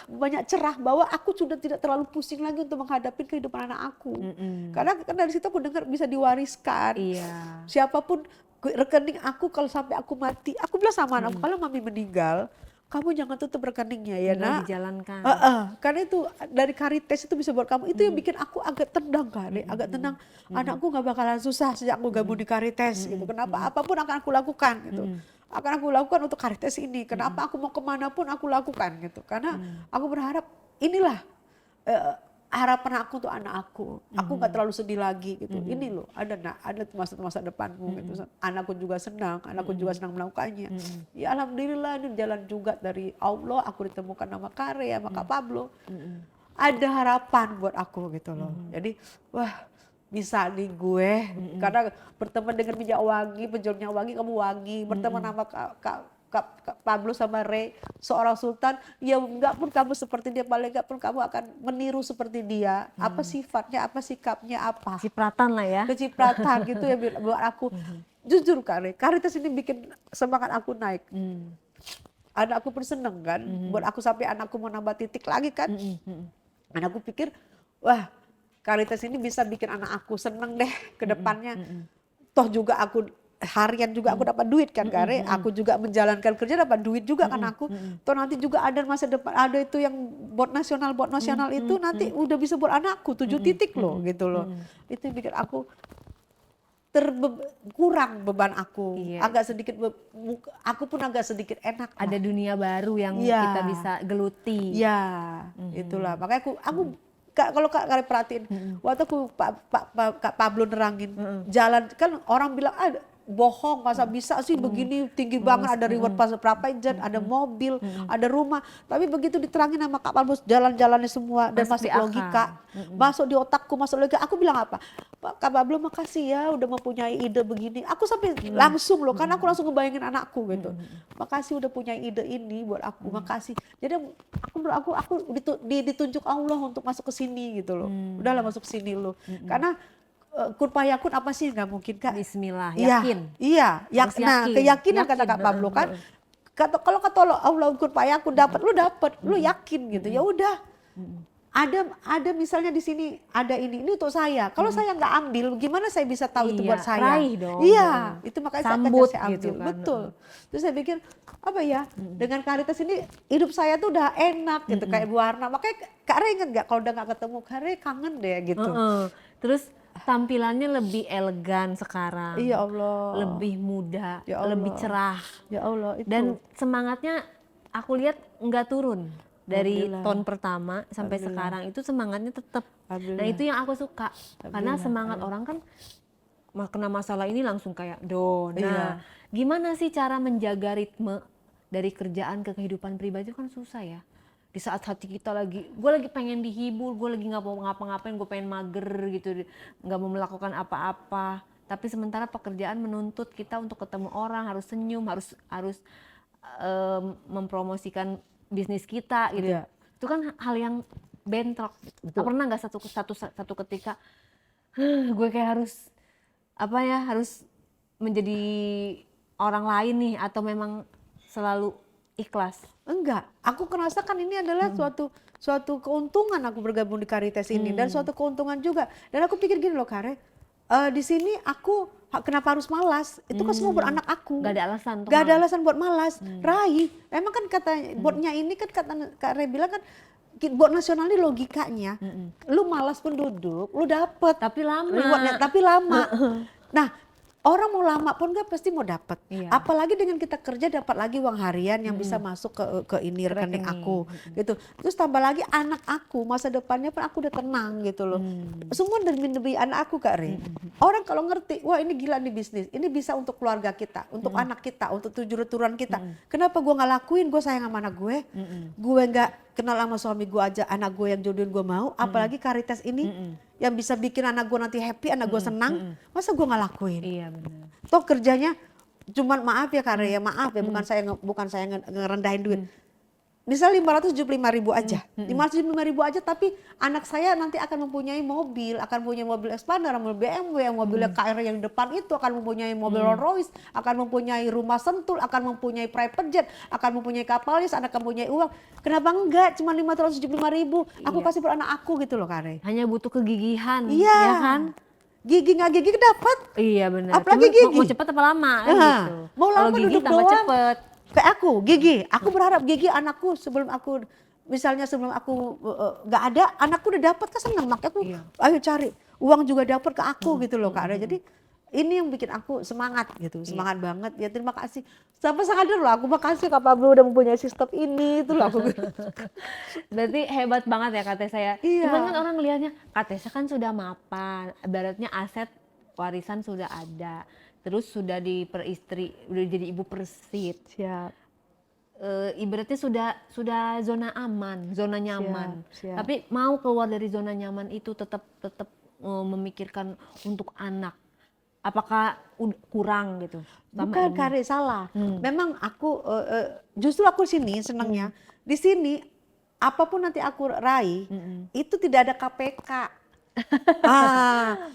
banyak cerah bahwa aku sudah tidak terlalu pusing lagi untuk menghadapi kehidupan anak aku. Karena kan dari situ aku dengar bisa diwariskan. Iya. Siapapun rekening aku kalau sampai aku mati, aku bilang sama anakku, kalau mami meninggal, kamu jangan tutup rekeningnya ya Tinggal nak. dijalankan. Karena itu dari Karites itu bisa buat kamu. Itu yang bikin aku agak tenang kali, agak tenang. Anakku nggak bakalan susah sejak aku gabung di Karites gitu. Kenapa? Apapun akan aku lakukan gitu. Akan aku lakukan untuk Karites ini. Kenapa aku mau kemana pun aku lakukan gitu. Karena aku berharap inilah harapan aku untuk anak aku. Aku nggak terlalu sedih lagi gitu. Ini loh, ada masa depanmu gitu. Anakku juga senang melakukannya. Ya alhamdulillah ini jalan juga dari Allah. Aku ditemukan nama Kare sama Kak Pablo. Ada harapan buat aku gitu loh. Jadi wah bisa nih gue, karena berteman dengan minyak wangi, penjual minyak wangi, kamu wangi, berteman sama Kak Pablo sama Ray, seorang sultan, ya enggak pun kamu seperti dia, paling enggak pun kamu akan meniru seperti dia. Apa sifatnya, apa sikapnya, apa Cipratan lah ya. kecipratan gitu ya buat aku. Jujur Karitas ini bikin semangat aku naik. Anakku pun seneng kan, buat aku sampai anakku mau nambah titik lagi kan. Anakku pikir, wah Karitas ini bisa bikin anak aku seneng deh ke depannya. Toh juga aku harian juga aku dapat duit kan Kare, aku juga menjalankan kerja dapat duit juga kan aku. Toh nanti juga ada masa depan, ada itu yang bot nasional itu nanti udah bisa buat anakku 7 titik loh gitu loh. Itu yang bikin aku kurang beban aku. Iya. Agak sedikit aku pun agak sedikit enak lah. Ada dunia baru yang Iya. kita bisa geluti. Ya, itulah. Makanya aku kalau Kak perhatiin, waktu aku Kak Pablo nerangin jalan, kan orang bilang bohong, masa bisa sih begini tinggi banget, ada reward pas berapa jet, ada mobil, ada rumah. Tapi begitu diterangin sama Kak Palbus jalan-jalannya semua dan Masuk masuk di akal. logika, masuk di otakku, masuk logika. Aku bilang apa? Pak Kak Pablo makasih ya udah mempunyai ide begini. Aku sampai langsung loh, karena aku langsung ngebayangin anakku gitu. Makasih udah punya ide ini buat aku, makasih. Jadi aku ditunjuk Allah untuk masuk ke sini gitu loh. Udahlah masuk ke sini loh. Karena kun fayakun apa sih, nggak mungkin Kak. Bismillah, Iya, yakin. Iya, Harus nah yakin. keyakinan kata Yakin, Kak Pablo kan. Kalau kata Allah kun fayakun dapat, lu yakin gitu. Ya udah. Ada misalnya di sini ada ini untuk saya. Kalau saya nggak ambil, gimana saya bisa tahu itu Iya, buat saya? raih dong. Iya, itu makanya Sambut saya ambil. gitu kan. Betul. Terus saya pikir apa ya? Dengan Caritas ini hidup saya tuh udah enak gitu, kayak berwarna. Makanya Kak Re inget nggak kalau udah nggak ketemu Kak Re kangen deh gitu. Terus tampilannya lebih elegan sekarang. Iya Allah. Lebih muda, Ya Allah. lebih cerah. Ya Allah itu. Dan semangatnya aku lihat nggak turun. Dari Alhamdulillah. tahun pertama sampai Alhamdulillah. sekarang itu semangatnya tetap. Dan Alhamdulillah. itu yang aku suka. Karena semangat orang kan kena masalah ini langsung kayak down. Iya. Nah, gimana sih cara menjaga ritme dari kerjaan ke kehidupan pribadi itu kan susah ya. Di saat hati kita gue lagi pengen dihibur, gue lagi nggak mau ngapa-ngapain, gue pengen mager gitu, nggak mau melakukan apa-apa. Tapi sementara pekerjaan menuntut kita untuk ketemu orang, harus senyum, harus mempromosikan bisnis kita gitu. Iya. Itu kan hal yang bentrok. Pernah nggak satu ketika gue kayak harus harus menjadi orang lain nih, atau memang selalu ikhlas? Enggak, aku merasakan ini adalah suatu keuntungan aku bergabung di Caritas ini, dan suatu keuntungan juga. Dan aku pikir gini loh Kare, di sini aku kenapa harus malas? Itu kan semua buat anak aku. Gak ada alasan untuk Gak ada alasan buat malas. Rai, emang kan kata botnya ini kan kata Kak Re bilang kan bot nasional ini logikanya, lu malas pun duduk, lu dapet. Tapi lama. Rewardnya, tapi lama. Nah, orang mau lama pun gak pasti mau dapat. Iya. Apalagi dengan kita kerja dapat lagi uang harian yang bisa masuk ke ini rekening aku gitu. Terus tambah lagi anak aku masa depannya pun aku udah tenang gitu loh. Semua demi anak aku Kak Re. Orang kalau ngerti, wah ini gila nih bisnis. Ini bisa untuk keluarga kita, untuk anak kita, untuk tujuan kita. Kenapa gue nggak lakuin? Gue sayang sama anak gue. Gue nggak kenal sama suami gue aja, anak gue yang jodohin gue mau. Apalagi Caritas ini yang bisa bikin anak gue nanti happy, anak gue senang. Masa gue nggak lakuin? Iya benar. Toh kerjanya cuman maaf ya Kak Re, ya maaf ya, bukan saya ngerendahin duit. Misal 575.000 aja, 575.000 aja, tapi anak saya nanti akan mempunyai mobil, akan punya mobil Expander, mobil BMW, mobil KR yang di depan itu akan mempunyai mobil Rolls Royce, akan mempunyai rumah Sentul, akan mempunyai private jet, akan mempunyai kapal lis, akan mempunyai uang. Kenapa enggak? Cuma 575.000, aku kasih buat anak aku gitu loh Kak Re. Hanya butuh kegigihan, Iya. ya kan? Gigi nggak gigi dapat. Iya benar. Apalagi Cuma gigi. mau cepat apa lama kan Nah, gitu. mau lama Kalau gigi duduk tambah doang. cepet. Kayak aku, Gigi. Aku berharap Gigi anakku sebelum aku nggak ada, anakku udah dapat kan seneng. Makanya aku ayo cari uang juga dapat ke aku gitu loh Kak Re. Jadi ini yang bikin aku semangat gitu, semangat banget. Ya terima kasih. Sampai sadar loh aku makasih Kak Pablo udah mempunyai sistem ini itu loh aku. Berarti hebat banget ya Kak Tessa ya. Iya. Cuman kan orang ngelihatnya Kak Tessa kan sudah mapan, ibaratnya aset warisan sudah ada. Terus sudah udah jadi ibu persit. Siap. Ibaratnya sudah zona aman, zona nyaman. Siap. Tapi mau keluar dari zona nyaman itu tetap memikirkan untuk anak. Apakah kurang gitu? Bukan Kak Re, salah. Memang aku justru aku sini senangnya. Di sini apapun nanti aku raih itu tidak ada KPK.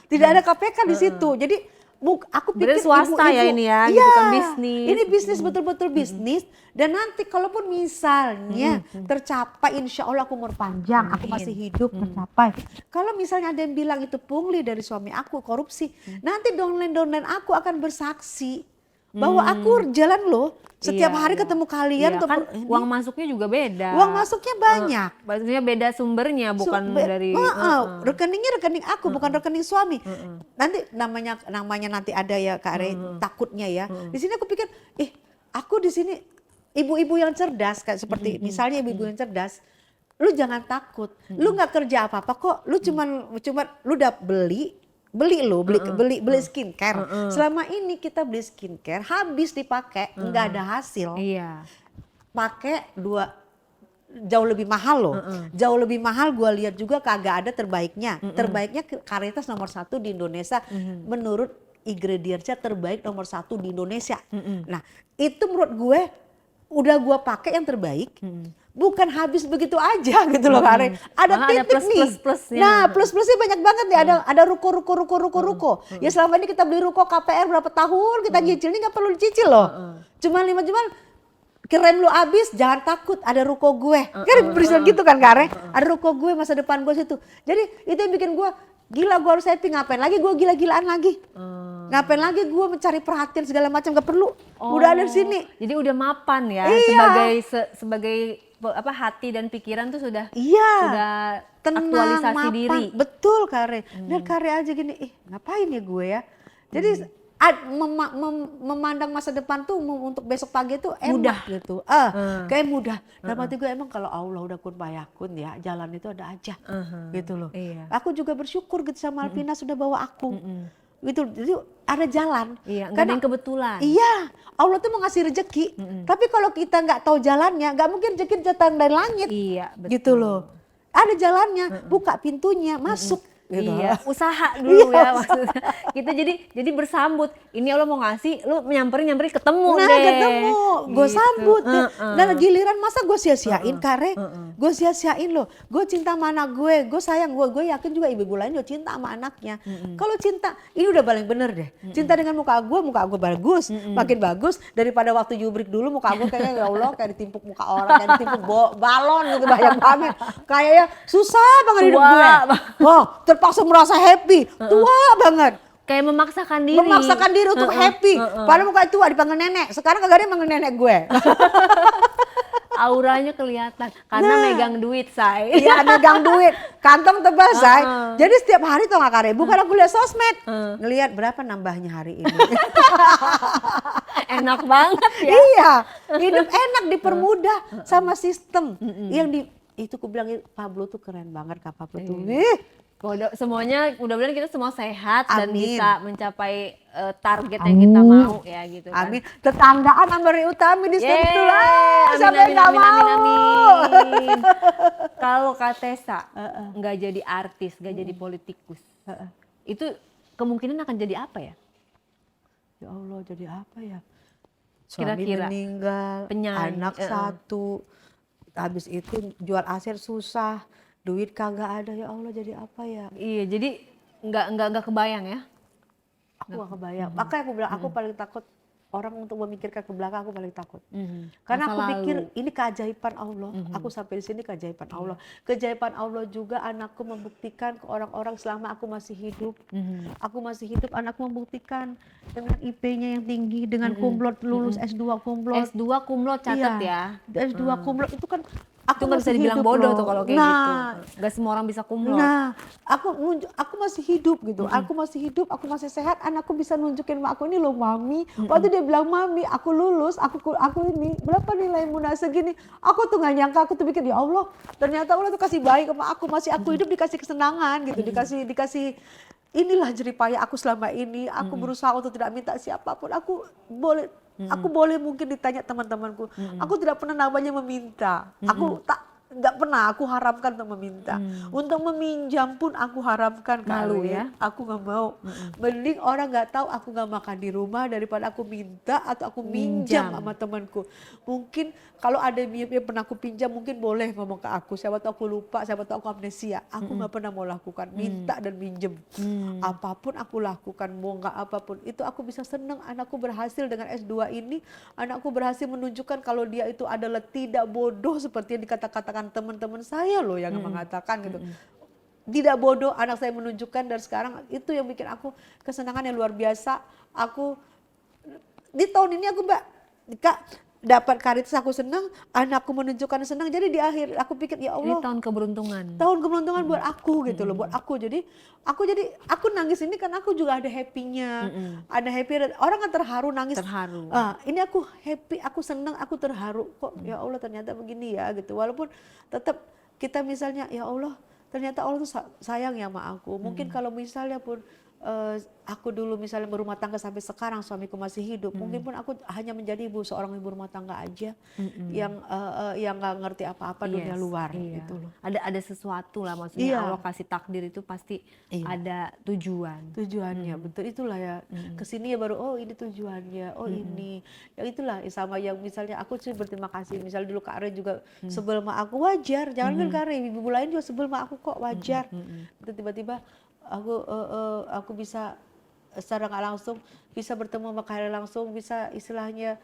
Tidak ada KPK di situ. Jadi aku pikir Berarti swasta ya ini ya, gitu kan, bisnis. Ini bisnis betul-betul bisnis. Dan nanti kalaupun misalnya tercapai, insya Allah aku umur panjang, aku masih hidup tercapai. Kalau misalnya ada yang bilang itu pungli dari suami aku, korupsi, nanti downline aku akan bersaksi bahwa aku jalan loh. Setiap hari ketemu kalian. Iya, kan uang masuknya juga beda. Uang masuknya banyak. Maksudnya beda sumbernya, bukan dari rekeningnya rekening aku, bukan rekening suami. Nanti namanya nanti ada ya Kak Re, takutnya ya. Di sini aku pikir, aku di sini ibu-ibu yang cerdas kayak seperti misalnya ibu-ibu yang cerdas, lu jangan takut. Lu nggak kerja apa-apa kok. Lu cuman lu udah beli beli loh, beli skincare. Selama ini kita beli skincare habis dipakai nggak ada hasil. Iya. Pakai jauh lebih mahal loh. Jauh lebih mahal gue lihat juga kagak ada terbaiknya. Terbaiknya Caritas nomor 1 di Indonesia menurut ingredientsnya terbaik nomor 1 di Indonesia. Nah itu menurut gue udah gue pakai yang terbaik. Bukan habis begitu aja gitu loh Kare. Ada titik nih. Plus-plusnya. Nah plus-plusnya banyak banget nih. Ada ruko. Ya selama ini kita beli ruko KPR berapa tahun kita nyicil, ini nggak perlu dicicil loh. Cuma 5 juta. Keren lu abis, jangan takut, ada ruko gue. Kan berisal gitu kan Kare. Ada ruko gue, masa depan gue situ. Jadi itu yang bikin gue gila, gue harus happy. Ngapain lagi gue gila-gilaan lagi? Ngapain lagi gue mencari perhatian segala macam, gak perlu. Udah ada di sini. Jadi udah mapan ya, sebagai apa hati dan pikiran tuh sudah tenang, aktualisasi mapan. diri. Betul Kare. Dan Kare aja gini, ngapain ya gue ya? Jadi memandang masa depan tuh untuk besok pagi tuh mudah gitu. Kayak mudah. Dalam hati gue emang kalau Allah udah kun fayakun ya, jalan itu ada aja. Gitu loh. Iya. Aku juga bersyukur gitu sama Alvina sudah bawa aku. Gitu. Jadi ada jalan. Iya, nggak ada yang kebetulan. Iya, Allah tuh mau ngasih rezeki. Tapi kalau kita nggak tahu jalannya, nggak mungkin rezeki datang dari langit. Iya, betul. Gitu loh. Ada jalannya, buka pintunya, masuk. Gitu. Iya, usaha dulu ya maksudnya. Kita jadi bersambut. Ini Allah mau ngasih, lu nyamperin ketemu deh. Ketemu, gue Gitu. sambut. Dan giliran masa gue sia-siain Kare, gue sia-siain loh. Gue cinta sama anak gue sayang gue yakin juga ibu-ibu lain juga cinta sama anaknya. Kalau cinta, ini udah paling bener deh. Cinta dengan muka gue bagus, makin bagus daripada waktu jubrik dulu muka gue kayaknya ya Allah kayak ditimpuk muka orang, kayak ditimpuk balon gitu banyak banget. Kayaknya susah banget hidup gue. Terpaksa merasa happy, tua banget. Kayak memaksakan diri untuk happy. Padahal muka tua dipanggil nenek. Sekarang kagak ada yang manggil nenek gue. Auranya kelihatan karena megang duit, Say. Iya, megang duit. Kantong tebal, Say. Jadi setiap hari tuh gak Kare, bukan aku lihat sosmed. Ngelihat berapa nambahnya hari ini. Enak banget ya. Iya, hidup enak dipermudah sama sistem. Itu aku bilang Pablo tuh keren banget Kak Pablo tuh. Semuanya mudah-mudahan kita semua sehat dan bisa mencapai target yang kita mau ya gitu kan. Amin. Tetanggaan sama Ri Utami di situ lah. Siapa yang nggak mau? Amin. Kalau Kak Tessa nggak jadi artis, nggak jadi politikus, itu kemungkinan akan jadi apa ya? Ya Allah, jadi apa ya? Suami Kira-kira meninggal, penyanyi, anak satu, habis itu jual aset susah. Duit kagak ada, ya Allah jadi apa ya? Iya, jadi nggak kebayang ya? Aku nggak kebayang. Makanya aku bilang aku paling takut orang untuk memikirkan ke belakang, aku paling takut. Karena aku pikir ini keajaiban Allah. Aku sampai di sini keajaiban Allah. Keajaiban Allah juga anakku membuktikan ke orang-orang selama aku masih hidup. Aku masih hidup, anakku membuktikan dengan IP-nya yang tinggi, dengan kumlot lulus S2 kumlot. S2 kumlot catat ya. S2 kumlot itu kan aku nggak bisa dibilang bodoh tuh kalau kayak gitu. Nggak semua orang bisa kumlot. Nah, aku masih hidup gitu. Aku masih hidup, aku masih sehat. Anakku bisa nunjukin sama aku ini loh mami. Waktu dia bilang mami, aku lulus, aku ini berapa nilai Muna segini. Aku tuh nggak nyangka, aku tuh pikir ya Allah. Ternyata Allah tuh kasih baik sama aku. Masih aku hidup dikasih kesenangan gitu, dikasih inilah jeripaya aku selama ini. Aku berusaha untuk tidak minta siapapun. Aku boleh mungkin ditanya teman-temanku. Aku tidak pernah namanya meminta. Aku nggak pernah aku haramkan untuk meminta. Untuk meminjam pun aku haramkan. Malu ya. Aku nggak mau. Mending orang nggak tahu aku nggak makan di rumah daripada aku minta atau aku minjam sama temanku. Mungkin kalau ada yang pernah aku pinjam mungkin boleh ngomong ke aku. Siapa tahu aku lupa, siapa tahu aku amnesia. Aku nggak pernah mau lakukan minta dan minjem. Apapun aku lakukan, mau nggak apapun. Itu aku bisa senang anakku berhasil dengan S2 ini. Anakku berhasil menunjukkan kalau dia itu adalah tidak bodoh seperti yang dikatakan teman-teman saya loh yang mengatakan gitu. Tidak bodoh, anak saya menunjukkan dan sekarang itu yang bikin aku kesenangan yang luar biasa. Aku di tahun ini aku Kak dapat Caritas aku senang, anakku menunjukkan senang. Jadi di akhir aku pikir ya Allah. Ini tahun keberuntungan. Tahun keberuntungan buat aku gitu loh, buat aku. Jadi aku nangis ini kan aku juga ada happy-nya. Ada happy, orang kan terharu nangis. Terharu. Ini aku happy, aku senang, aku terharu. Kok ya Allah ternyata begini ya gitu. Walaupun tetap kita misalnya ya Allah, ternyata Allah tuh sayang ya sama aku. Mungkin kalau misalnya pun aku dulu misalnya berumah tangga sampai sekarang suamiku masih hidup, mungkin pun aku hanya menjadi seorang ibu rumah tangga aja yang nggak ngerti apa-apa dunia luar gitu loh. Ada sesuatu lah, maksudnya Iya. Allah kasih takdir itu pasti Iya. ada tujuan. Tujuannya betul itulah ya, kesini ya baru oh ini tujuannya, oh ini yang itulah sama yang misalnya aku sih berterima kasih, misalnya dulu Kak Re juga sebel sama aku, wajar, jangan kan Kak Re, ibu lain juga sebel sama aku kok, wajar. Itu tiba-tiba aku bisa secara nggak langsung bisa bertemu sama Kak Re langsung, bisa istilahnya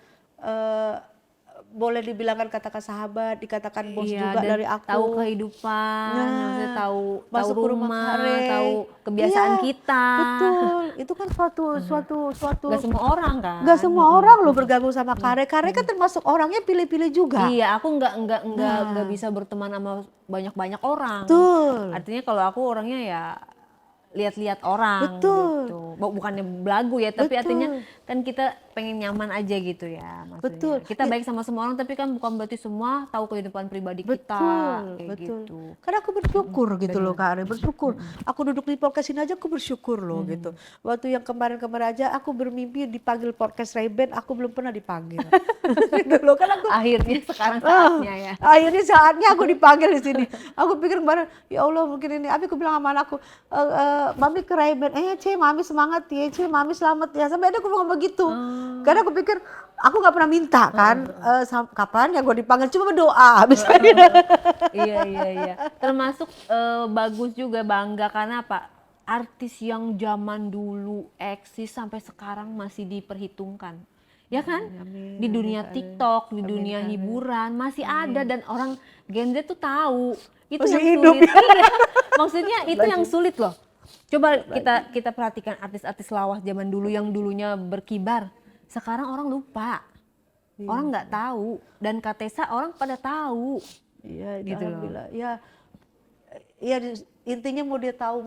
boleh dibilangkan katakan sahabat, dikatakan bos juga Dan dari aku. tahu kehidupan, maksudnya tahu masuk ke rumah rumah, Kak Re, tahu kebiasaan iya, kita. betul. Itu kan suatu Gak semua orang kan. nggak semua orang loh bergabung sama Kak Re. Kak Re kan termasuk orangnya pilih-pilih juga. Iya, aku nggak bisa berteman sama banyak orang. Betul. Artinya kalau aku orangnya ya lihat-lihat orang Betul. gitu. Bukannya belagu ya, tapi Betul. artinya kan kita pengen nyaman aja gitu ya maksudnya. Betul. Kita baik sama semua orang, tapi kan bukan berarti semua tahu kehidupan pribadi kita kayak Betul. gitu. Karena aku bersyukur gitu loh Kak Re, bersyukur. Aku duduk di podcast ini aja aku bersyukur loh gitu. Waktu yang kemarin-kemarin aja aku bermimpi dipanggil podcast Ray-Ban, aku belum pernah dipanggil. Gitu loh, kan aku Akhirnya sekarang saatnya ya. akhirnya saatnya aku dipanggil di sini. Aku pikir kemarin, ya Allah mungkin ini. Abi aku bilang sama anakku, Mami ke Ray-Ban, Mami semangat ya, Mami selamat ya. Sampai ada aku ngomong begitu. Karena aku pikir, aku nggak pernah minta kan, kapan ya gue dipanggil, cuma berdoa. Iya. Termasuk bagus juga, bangga karena apa? Artis yang zaman dulu eksis sampai sekarang masih diperhitungkan. Ya kan? Di dunia TikTok, di dunia hiburan masih ada, dan orang Gen Z tuh tahu. Itu Masih yang hidup sulit. ya. Iya. Maksudnya itu yang sulit loh. Coba kita perhatikan artis-artis lawas zaman dulu yang dulunya berkibar. Sekarang orang lupa. Orang nggak tahu, dan Katesa orang pada tahu. Iya, Gitu loh. alhamdulillah. Ya intinya mau dia tahu,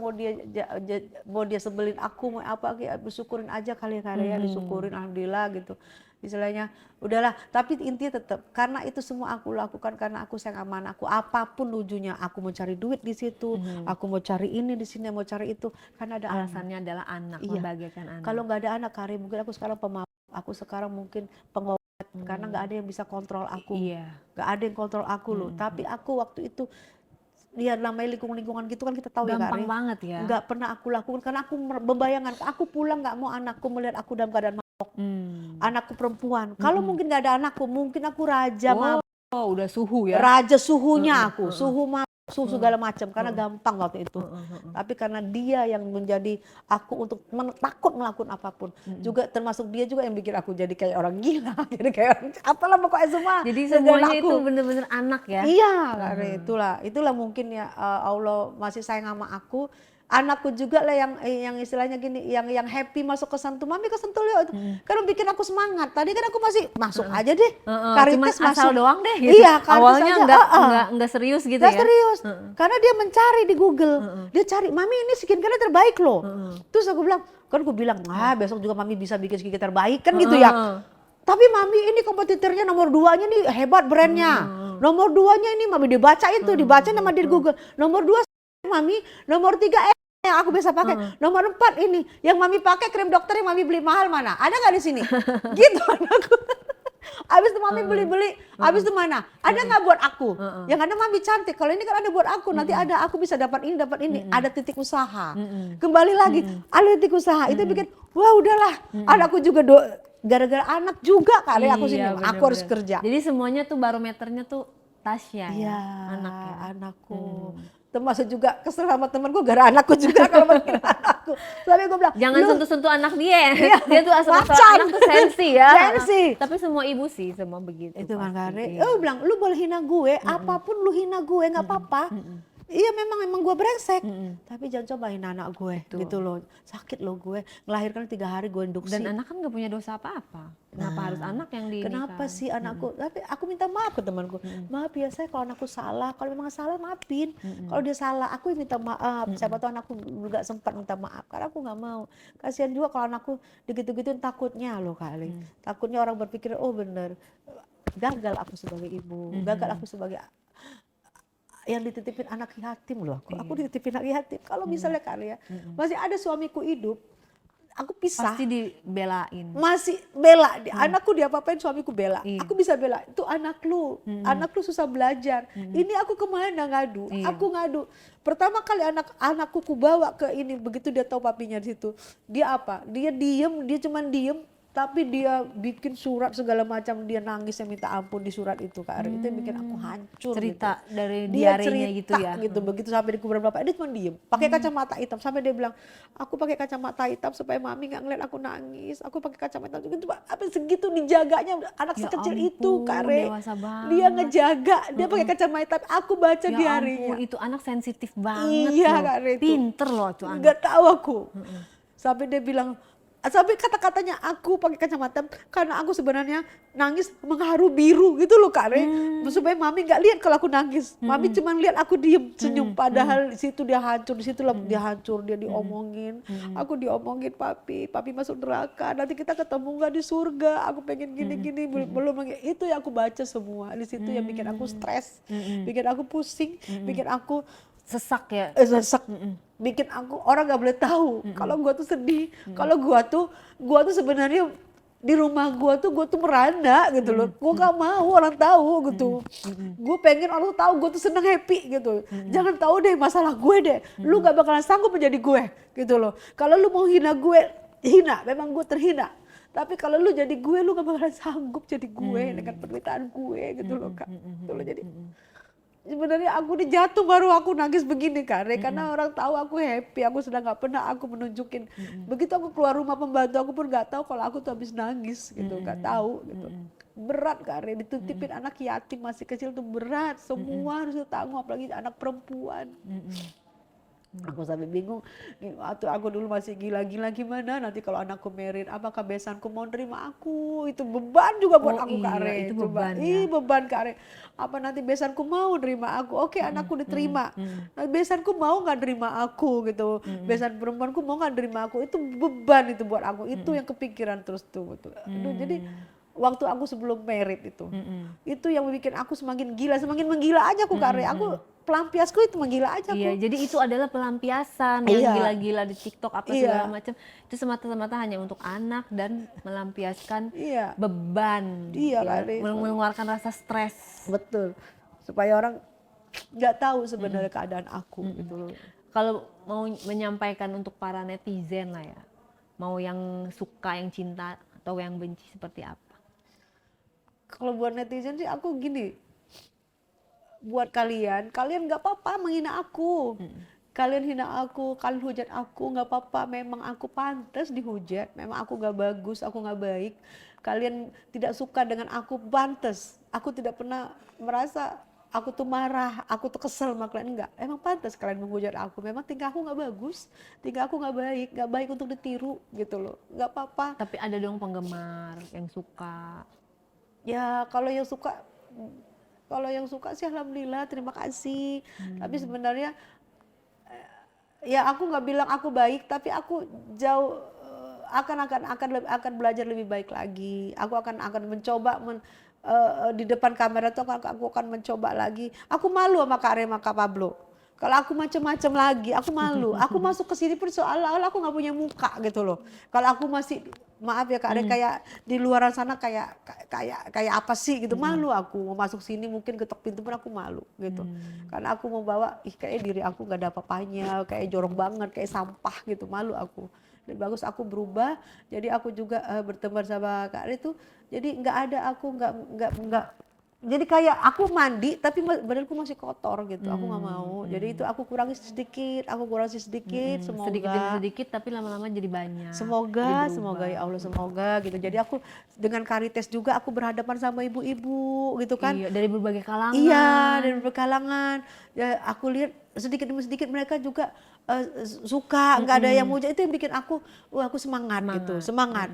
mau dia sebelin aku, mau apa, bersyukurin aja kali ya, karya disyukurin, alhamdulillah gitu. Istilahnya udahlah, tapi intinya tetap karena itu semua aku lakukan karena aku sayang sama anakku, apapun ujungnya, aku mau cari duit di situ, aku mau cari ini di sini, mau cari itu, karena ada Alasannya adalah anak, Iya. membahagiakan anak. Kalau nggak ada anak, Kari, mungkin aku sekarang pemabuk, aku sekarang mungkin pengobat, karena nggak ada yang bisa kontrol aku, Iya. nggak ada yang kontrol aku loh. Tapi aku waktu itu, ya namanya lingkungan gitu kan kita tahu ya, Gampang Kari, banget ya. nggak pernah aku lakukan karena aku membayangkan, aku pulang nggak mau anakku melihat aku dalam keadaan mabok, anakku perempuan. Kalau mungkin nggak ada anakku, mungkin aku raja mabok, Oh, udah suhu ya. raja suhunya aku, suhu mabok, suhu segala macam, karena gampang waktu itu. Tapi karena dia yang menjadi aku untuk takut melakukan apapun, juga termasuk dia juga yang bikin aku jadi kayak orang gila, jadi kayak orang, apalah pokoknya semua. Jadi gara-gara semuanya aku. itu bener-bener anak ya. Iya, karena itulah mungkin ya, Allah masih sayang sama aku. Anakku juga lah yang istilahnya gini, yang happy masuk ke Sentul, Mami ke Sentul yuk. Karena bikin aku semangat. Tadi kan aku masih masuk aja deh. Karitas Cuma asal masuk doang deh gitu. Iya, Karitas Awalnya aja, nggak serius gitu Nggak ya. serius, karena dia mencari di Google, dia cari, Mami ini skincare terbaik loh. Terus aku bilang, besok juga Mami bisa bikin skincare terbaik kan gitu ya. Tapi Mami ini kompetitornya nomor 2-nya nih hebat brandnya. Nomor 2-nya ini Mami dibaca nama dia di Google. Nomor 2 Mami, nomor 3 yang aku bisa pakai. Nomor 4 ini yang Mami pakai krim dokter yang Mami beli mahal mana? Ada nggak di sini? Gitu anakku. Abis itu Mami beli-beli, abis itu mana? Ada nggak buat aku? Yang ada Mami cantik. Kalau ini kan ada buat aku. Nanti ada aku bisa dapat ini. Ada titik usaha. Kembali lagi, ada titik usaha. Itu bikin, wah udahlah. Anakku juga gara-gara anak juga kali aku sini. Iya, Aku harus kerja. Jadi semuanya tuh barometernya tuh Tasya Iya, ya, anak ya. anakku. Termasuk juga kesel sama temenku gara anakku juga kalau manggil anakku. Tapi gue bilang, Jangan sentuh-sentuh anak dia. Iya, Dia tuh asal macan. anak tuh sensi ya. Sensi. Tapi semua ibu sih semua begitu. Itu kan pasti. Kare, Iya. bilang lu boleh hina gue, apapun lu hina gue nggak apa-apa. Iya memang gue brengsek, tapi jangan coba hina anak gue, gitu loh. Sakit loh gue, melahirkan 3 hari gue induksi. Dan anak kan nggak punya dosa apa-apa. Kenapa harus anak yang dinikahin? Kenapa sih anakku? Tapi aku minta maaf ke temanku. Maaf ya saya kalau anakku salah, kalau memang salah maafin. Kalau dia salah, aku yang minta maaf. Siapa tahu anakku juga sempat minta maaf. Karena aku nggak mau. Kasihan juga kalau anakku digitu-gituin, takutnya loh kali. Takutnya orang berpikir, oh bener, gagal aku sebagai ibu, gagal aku sebagai yang dititipin anak yatim loh aku dititipin anak yatim. Kalau misalnya karya masih ada suamiku hidup, aku pisah. Pasti dibelain. Masih bela, anakku diapa-apain suamiku bela. Iya. Aku bisa bela, itu anak lu susah belajar. Ini aku kemana ngadu? Iya. Aku ngadu. Pertama kali anakku ku bawa ke ini, begitu dia tahu papinya di situ. Dia apa? Dia diem, dia cuman diem. Tapi dia bikin surat segala macam, dia nangis yang minta ampun di surat itu Kak Ari. Itu yang bikin aku hancur. Cerita gitu. dari Dia diarinya cerita gitu ya. gitu. Begitu sampai di kuburan bapak, dia cuma diem. Pakai kacamata hitam. Sampai dia bilang, aku pakai kacamata hitam supaya mami nggak ngeliat aku nangis. Aku pakai kacamata hitam. Itu apa segitu dijaganya anak Ya sekecil ampun, itu Kak Ari. dewasa banget. Dia ngejaga. Dia pakai kacamata hitam. Aku baca Ya diarinya. ampun, itu anak sensitif banget Iya, loh. Kak Re, itu. Pinter loh itu anak. Nggak tahu aku. Sampai dia bilang, sampai kata-katanya aku pakai kacamata karena aku sebenarnya nangis mengharu biru gitu loh Kak Re. Supaya mami nggak lihat kalau aku nangis. Mami cuma lihat aku diem senyum. Padahal di situ dia hancur, di situ dia hancur, dia diomongin. Aku diomongin papi masuk neraka. Nanti kita ketemu nggak di surga? Aku pengen gini-gini belum lagi. Itu yang aku baca semua. Di situ yang bikin aku stres, bikin aku pusing, bikin aku Sesak ya. sesak, bikin aku orang nggak boleh tahu kalau gua tuh sedih, kalau gua tuh sebenarnya di rumah gua tuh merana gitu loh. Gua gak mau orang tahu gitu. Gua pengen orang tahu gua tuh seneng happy gitu. Jangan tahu deh masalah gue deh. Lu gak bakalan sanggup menjadi gue gitu loh. Kalau lu mau hina gue, hina, memang gue terhina. Tapi kalau lu jadi gue, lu gak bakalan sanggup jadi gue dengan penderitaan gue gitu loh Kak. Gitu loh, jadi sebenarnya aku jatuh baru aku nangis begini Kak Re, karena orang tahu aku happy, aku sedang nggak pernah aku menunjukin. Begitu aku keluar rumah pembantu aku pun nggak tahu kalau aku tuh habis nangis gitu, nggak tahu gitu. Berat Kak Re, dititipin anak yatim masih kecil tuh berat, semua harus ditanggung apalagi anak perempuan. Aku sampai bingung, waktu aku dulu masih gila-gila gimana nanti kalau anakku married, apakah besanku mau nerima aku? Itu beban juga buat aku Kak Re. Itu Coba, beban ya. beban Kak Re. Apa nanti besanku mau nerima aku? Oke, anakku diterima. Nah, besanku mau nggak nerima aku gitu? Besan perempuanku mau nggak nerima aku? Itu beban itu buat aku. Itu yang kepikiran terus tuh. Betul. Aduh, jadi waktu aku sebelum married itu yang bikin aku semakin menggila aja aku Kak Re. Aku pelampiasku itu menggila aja aku. Iya, jadi itu adalah pelampiasan yang gila-gila di TikTok apa segala macam. Itu semata-mata hanya untuk anak dan melampiaskan beban. Iya, ya, Kak. mengeluarkan rasa stres. Betul. Supaya orang nggak tahu sebenarnya keadaan aku gitu loh. Kalau mau menyampaikan untuk para netizen lah ya, mau yang suka, yang cinta atau yang benci seperti apa? Kalau buat netizen sih aku gini, buat kalian nggak apa-apa menghina aku. Kalian hina aku, kalian hujat aku, nggak apa-apa. Memang aku pantas dihujat, memang aku nggak bagus, aku nggak baik. Kalian tidak suka dengan aku, pantas. Aku tidak pernah merasa aku tuh marah, aku tuh kesel sama kalian, enggak. Emang pantas kalian menghujat aku, memang tingkah aku nggak bagus, tingkah aku nggak baik untuk ditiru gitu loh. Nggak apa-apa. Tapi ada dong penggemar yang suka. Ya kalau yang suka sih alhamdulillah, terima kasih. Tapi sebenarnya ya aku nggak bilang aku baik, tapi aku jauh akan belajar lebih baik lagi. Aku akan mencoba di depan kamera tuh aku akan mencoba lagi. Aku malu sama Kak Re, sama Kak Pablo. Kalau aku macam-macam lagi, aku malu. Aku masuk ke sini pun seolah-olah aku nggak punya muka gitu loh. Kalau aku masih, maaf ya Kak Re, kayak di luar sana kayak apa sih gitu, malu aku mau masuk sini, mungkin ketok pintu pun aku malu gitu. Karena aku mau bawa, kayak diri aku nggak ada apa-apanya, kayak jorok banget, kayak sampah gitu, malu aku. Lebih bagus aku berubah, jadi aku juga berteman sama Kak Re tuh, jadi nggak ada aku nggak jadi kayak aku mandi tapi badanku masih kotor gitu, aku nggak mau. Jadi itu aku kurangi sedikit, semoga Sedikit demi sedikit tapi lama-lama jadi banyak. Semoga ya Allah, semoga gitu. Jadi aku dengan Karites juga aku berhadapan sama ibu-ibu gitu kan. Iya, dari berbagai kalangan. Iya, dari berbagai kalangan. Ya, aku lihat sedikit demi sedikit mereka juga suka, nggak ada yang muja. Itu yang bikin aku, aku semangat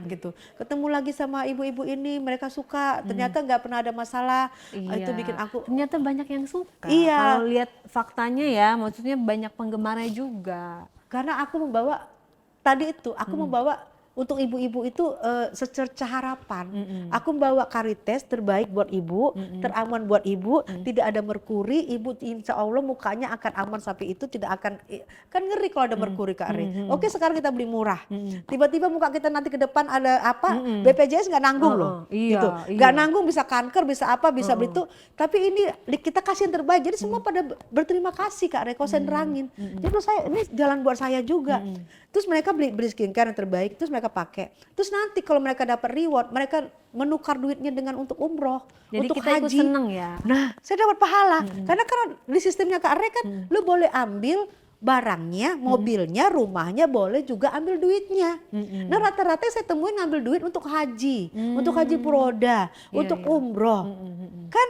gitu. Ketemu lagi sama ibu-ibu ini, mereka suka. Ternyata nggak pernah ada masalah. Itu bikin aku. Ternyata banyak yang suka. Iya. Kalau lihat faktanya ya, maksudnya banyak penggemarnya juga. Karena aku membawa tadi itu, aku membawa untuk ibu-ibu itu secerca harapan. Aku membawa Karites terbaik buat ibu, teraman buat ibu, tidak ada merkuri, ibu insya Allah mukanya akan aman sampai itu tidak akan, kan ngeri kalau ada merkuri Kak Re. Oke sekarang kita beli murah, tiba-tiba muka kita nanti ke depan ada apa, BPJS nggak nanggung loh, Iya, gitu, iya. nggak nanggung bisa kanker, bisa apa, bisa itu, tapi ini kita kasih yang terbaik, jadi semua pada berterima kasih Kak Re, kau saya nerangin. Jadi menurut saya ini jalan buat saya juga. Terus mereka beli skincare yang terbaik, terus mereka pakai. Terus nanti kalau mereka dapat reward, mereka menukar duitnya dengan untuk umroh, Jadi untuk kita ikut haji. seneng ya. Nah, saya dapat pahala. Karena di sistemnya Kak Re kan, lu boleh ambil barangnya, mobilnya, rumahnya, boleh juga ambil duitnya. Nah rata-rata saya temuin ngambil duit untuk haji, untuk haji puroda, untuk umroh. Kan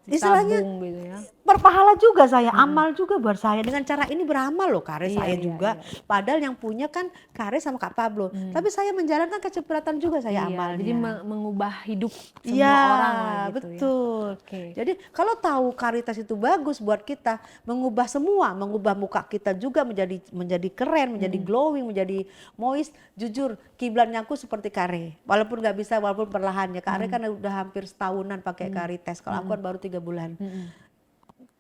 istilahnya Tabung gitu ya. berpahala juga saya, amal juga buat saya. Dengan cara ini beramal loh Kare, saya juga. Padahal yang punya kan Kare sama Kak Pablo. Tapi saya menjalankan kecipratan juga saya amalnya. Jadi mengubah hidup semua orang lah gitu betul. ya. Oke. Jadi kalau tahu Karitas itu bagus buat kita, mengubah semua, mengubah muka kita juga menjadi keren, menjadi glowing, menjadi moist. Jujur, kiblatnya aku seperti Kare. Walaupun nggak bisa, walaupun perlahannya. Kare kan udah hampir setahunan pakai Karitas. Kalau aku kan baru 3 bulan.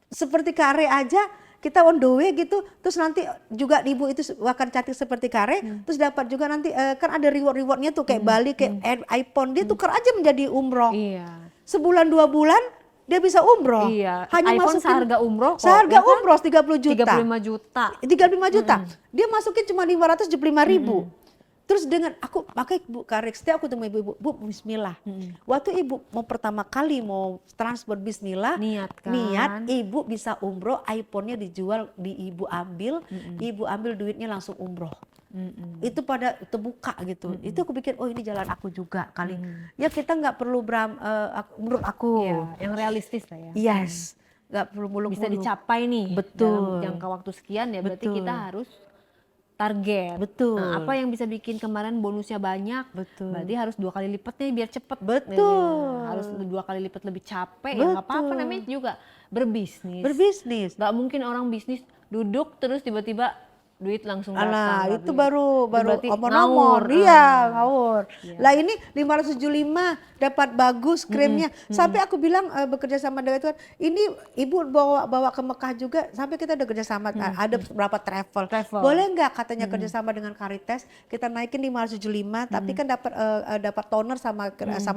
Seperti Kare aja kita on the way gitu, terus nanti juga ibu itu akan cantik seperti Kare, terus dapat juga nanti kan ada rewardnya tuh kayak Bali, kayak iPhone, dia tukar aja menjadi umroh. Iya. Sebulan 2 bulan dia bisa umroh. Iya. Hanya iPhone masukin seharga umroh kok. seharga umroh 30 juta. 35 juta. 35 juta. Dia masukin cuma 575.000. Terus dengan aku pakai Bu Kare, setiap aku temu ibu-ibu, Bu bismillah. Waktu ibu mau pertama kali mau transport bismillah, Niat kan. niat ibu bisa umroh, iPhone-nya dijual, ibu ambil duitnya langsung umroh. Itu pada terbuka gitu. Itu aku pikir oh ini jalan aku juga kali. Ya kita nggak perlu menurut aku. Iya, yang realistis lah ya. Yes, nggak perlu muluk-muluk. Bisa dicapai nih. Betul. Dalam jangka waktu sekian ya berarti Betul. kita harus target. Betul. Nah, apa yang bisa bikin kemarin bonusnya banyak? Betul. Berarti harus 2 kali lipatnya biar cepet. Betul. Harus 2 kali lipat lebih capek. Ya nggak apa-apa, namanya juga berbisnis. Berbisnis. Nggak mungkin orang bisnis duduk terus tiba-tiba duit langsung datang. Nah, nggak itu bisa. baru berarti omor-omor. ngawur. Iya, ngawur. Lah ini 575 dapat bagus krimnya. Sampai aku bilang bekerja sama dengan itu kan, ini ibu bawa ke Mekah juga, sampai kita udah kerja sama, ada beberapa travel. Boleh nggak katanya kerja sama dengan Karitas, kita naikin 575, tapi kan dapat toner sama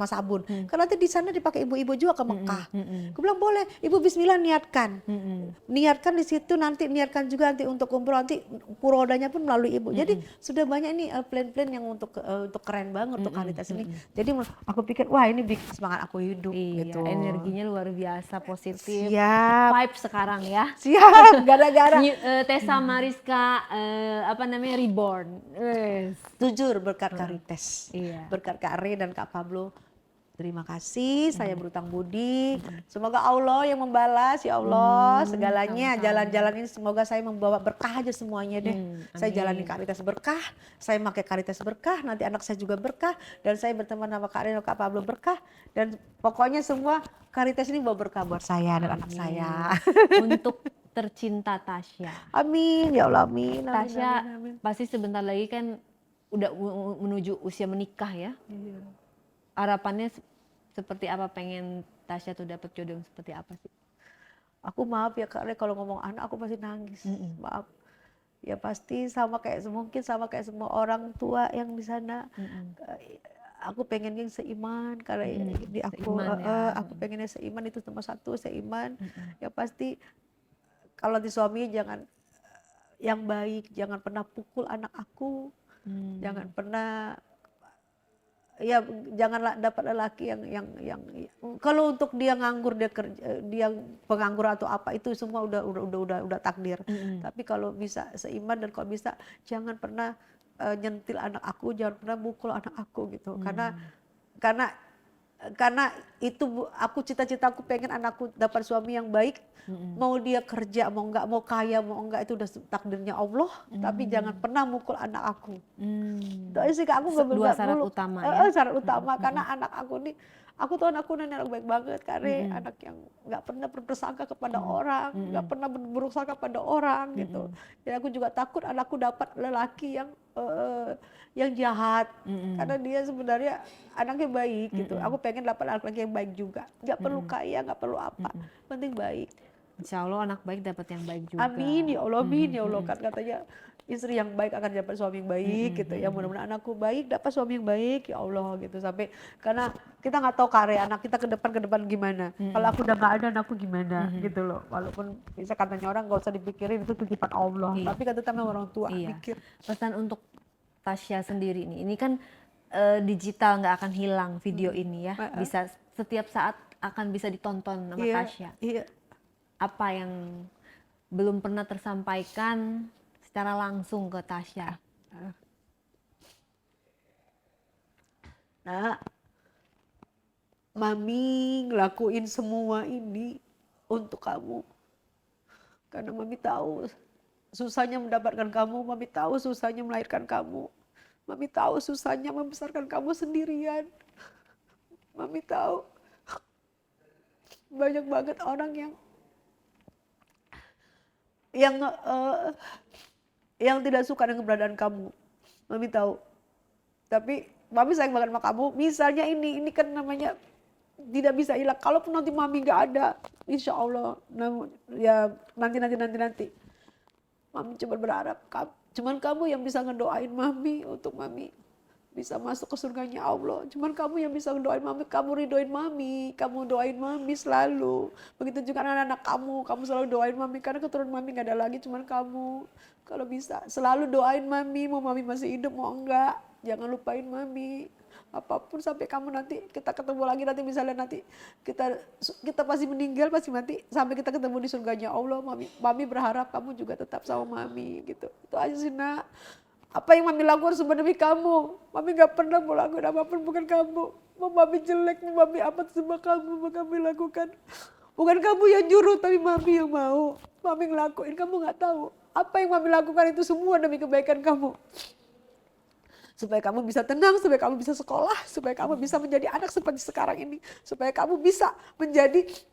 sabun. Kan nanti di sana dipakai ibu-ibu juga ke Mekah. Aku bilang boleh, ibu bismillah niatkan. Niatkan di situ, nanti niatkan juga nanti untuk umroh, nanti purodanya pun melalui ibu. Jadi sudah banyak ini plan-plan yang untuk keren banget untuk Karitas ini. Jadi aku pikir wah ini bikin semangat aku hidup gitu. Energinya luar biasa positif. Siap. Vibe sekarang ya. Siap, gara-gara. Tessa Mariska Reborn. Jujur berkat Karitas. Iya. Berkat Kak Re dan Kak Pablo. Terima kasih, saya berutang budi. Semoga Allah yang membalas, ya Allah, segalanya. Jalan-jalan ini semoga saya membawa berkah aja semuanya deh. Saya jalani Karitas berkah, saya pakai Karitas berkah, nanti anak saya juga berkah, dan saya berteman sama Kak Re dan Kak Pablo berkah, dan pokoknya semua Karitas ini bawa berkah buat saya dan anak saya. Untuk tercinta Tasya. Amin, ya Allah, amin. Tasya amin. pasti sebentar lagi kan udah menuju usia menikah ya. Harapannya seperti apa, pengen Tasya tuh dapat jodoh yang seperti apa sih? Aku maaf ya Kak Re, kalau ngomong anak aku pasti nangis. Maaf. Ya pasti mungkin sama kayak semua orang tua yang di sana. Aku pengen yang seiman karena di aku Seiman ya. aku pengennya seiman, itu nomor 1, seiman. Ya pasti kalau di suami jangan yang baik, jangan pernah pukul anak aku. Jangan pernah janganlah dapat lelaki yang kalau untuk dia nganggur, dia penganggur atau apa, itu semua udah takdir. Tapi kalau bisa seiman, dan kalau bisa jangan pernah nyentil anak aku, jangan pernah mukul anak aku gitu. Karena itu aku cita-cita, aku pengen anakku dapat suami yang baik. Mau dia kerja, mau enggak, mau kaya, mau enggak, itu udah takdirnya Allah. Tapi jangan pernah mukul anak aku. Itu sih Kak, aku Dua syarat utama ya. Syarat utama, karena anak aku nih Aku tahu anakku anak baik banget, Kare, anak yang nggak pernah berprasangka kepada orang, nggak pernah berburuk sangka pada orang gitu. Dan aku juga takut anakku dapat lelaki yang jahat, karena dia sebenarnya anaknya baik gitu. Aku pengen dapat laki-laki yang baik juga, nggak perlu kaya, nggak perlu apa, penting baik. Insya Allah anak baik dapat yang baik juga. Amin ya Allah, amin ya Allah. Kan katanya istri yang baik akan dapat suami yang baik gitu ya. Mudah-mudahan anakku baik dapat suami yang baik ya Allah gitu. Sampai karena kita nggak tahu karya anak kita ke depan gimana. Kalau aku udah nggak ada anakku gimana gitu loh. Walaupun bisa katanya orang nggak usah dipikirin, itu titipan Allah. Tapi kan tetap orang tua mikir. Pesan untuk Tasya sendiri nih, ini kan digital nggak akan hilang video ini ya. Bisa setiap saat akan bisa ditonton sama Tasya. Iya. Apa yang belum pernah tersampaikan secara langsung ke Tasya? Nah, Mami ngelakuin semua ini untuk kamu. Karena Mami tahu susahnya mendapatkan kamu, Mami tahu susahnya melahirkan kamu. Mami tahu susahnya membesarkan kamu sendirian. Mami tahu banyak banget orang yang tidak suka dengan keberadaan kamu. Mami tahu. Tapi Mami sayang banget sama kamu. Misalnya ini kan namanya tidak bisa hilang. Kalaupun nanti Mami nggak ada, insya Allah, ya nanti. Mami cuma berharap, cuman kamu yang bisa ngedoain Mami untuk Mami bisa masuk ke surganya Allah. Cuman kamu yang bisa ngedoain Mami, kamu ridoin Mami, kamu doain Mami selalu. Begitu juga anak-anak kamu selalu doain Mami, karena keturunan Mami gak ada lagi, cuman kamu. Kalau bisa selalu doain Mami, mau Mami masih hidup mau enggak, jangan lupain Mami. Apapun sampai kamu nanti kita ketemu lagi, nanti misalnya nanti kita pasti meninggal, pasti mati, sampai kita ketemu di surganya Allah. Mami berharap kamu juga tetap sama Mami gitu. Itu aja sih, Nak. Apa yang Mami lakukan semua demi kamu. Mami gak pernah mau lakukan apapun bukan kamu. Mau Mami jelek, mau Mami apa semua kamu mau Kami lakukan. Bukan kamu yang nyuruh, tapi Mami yang mau. Mami ngelakuin, kamu gak tahu. Apa yang Mami lakukan itu semua demi kebaikan kamu. Supaya kamu bisa tenang, supaya kamu bisa sekolah, supaya kamu bisa menjadi anak seperti sekarang ini. Supaya kamu bisa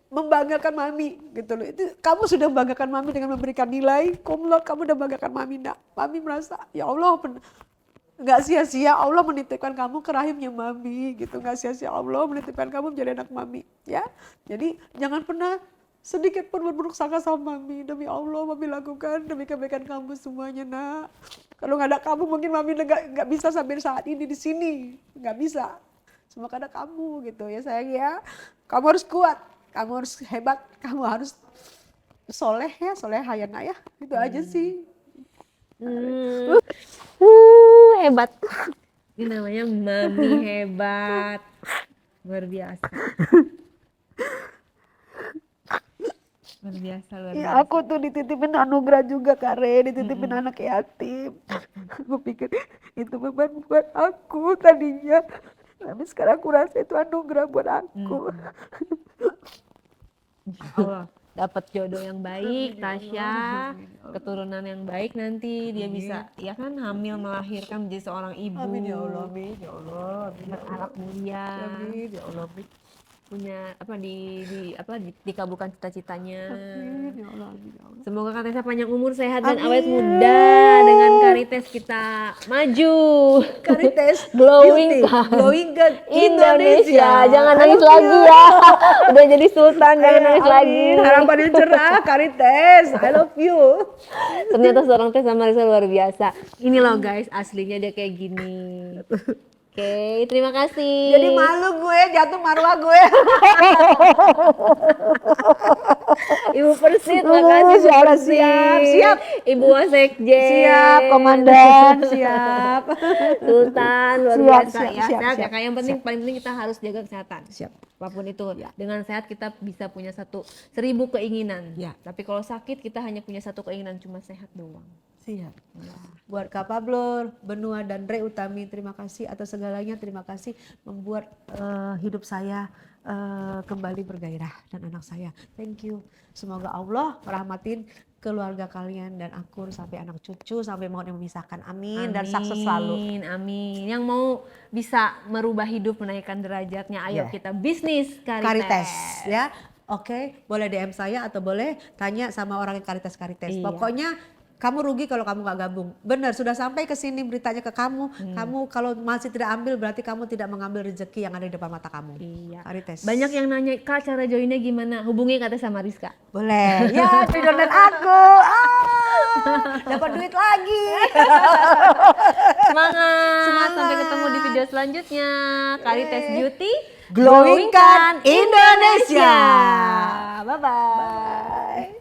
membanggakan Mami gitu loh. Itu kamu sudah membanggakan Mami dengan memberikan nilai cum laude, kamu udah membanggakan Mami, Nak. Mami merasa ya Allah nggak sia-sia Allah menitipkan kamu ke rahimnya Mami gitu. Nggak sia-sia Allah menitipkan kamu menjadi anak Mami ya. Jadi jangan pernah sedikit pun berburuk sangka sama Mami. Demi Allah Mami lakukan demi kebaikan kamu semuanya, Nak. Kalau nggak ada kamu mungkin Mami nggak bisa sampai saat ini di sini, nggak bisa. Semua karena kamu gitu ya sayang ya. Kamu harus kuat, kamu harus hebat, kamu harus soleh ya, solehah ya, Nak ya. Itu aja sih. Hebat. Ini namanya Mami hebat. Luar biasa. Luar biasa. Ya aku tuh dititipin anugerah juga, Kare, dititipin anak yatim. Aku pikir itu beban buat aku tadinya, tapi sekarang aku rasa itu anugerah buat aku. Insya Allah dapat jodoh yang baik, Tasya, keturunan yang baik, nanti dia bisa ya kan hamil melahirkan menjadi seorang ibu. Amin ya Allah, amin ya Allah, berharap mulia. Amin ya Allah, amin. Punya dikabulkan cita-citanya. Amin ya Allah, amin ya Allah. Semoga Kak Tessa panjang umur, sehat dan awet muda. Dengan Karites kita maju. Karites glowing ke Indonesia. Jangan nangis lagi ya. Udah jadi sultan, jangan nangis lagi. Harapan yang cerah, Karites, I love you. Ternyata seorang Tessa Marissa luar biasa. Ini loh guys, aslinya dia kayak gini. Oke, terima kasih. Jadi malu gue, jatuh marwah gue. Ibu Persit, makasih Ibu Persit. Siap. Ibu Wasekjen. Siap, Komandan, siap. Sultan, luar biasa ya. Sehat ya, kayak yang penting, paling penting kita harus jaga kesehatan. Siap. Apapun itu, dengan sehat kita bisa punya 1.000 keinginan. Ya. Tapi kalau sakit kita hanya punya 1 keinginan, cuma sehat doang. Siap. Buat Kak Pablo, Benua dan Re Utami, terima kasih atas segalanya. Terima kasih membuat hidup saya kembali bergairah dan anak saya. Thank you. Semoga Allah merahmatin keluarga kalian dan aku sampai anak cucu sampai mau memisahkan. Amin, dan sukses selalu. Amin. Yang mau bisa merubah hidup, menaikkan derajatnya, ayo kita bisnis Karites. Ya. Oke, boleh DM saya atau boleh tanya sama orang yang Karites. Iya. Pokoknya kamu rugi kalau kamu gak gabung. Benar, sudah sampai ke sini beritanya ke kamu. Kamu kalau masih tidak ambil berarti kamu tidak mengambil rezeki yang ada di depan mata kamu. Iya. Karites. Banyak yang nanya, Kak cara joinnya gimana? Hubungi Kak sama Rizka. Boleh. Ya, donat aku. Dapat duit lagi. Semangat. Sampai ketemu di video selanjutnya. Karites Beauty, Glowingkan Indonesia. Bye-bye.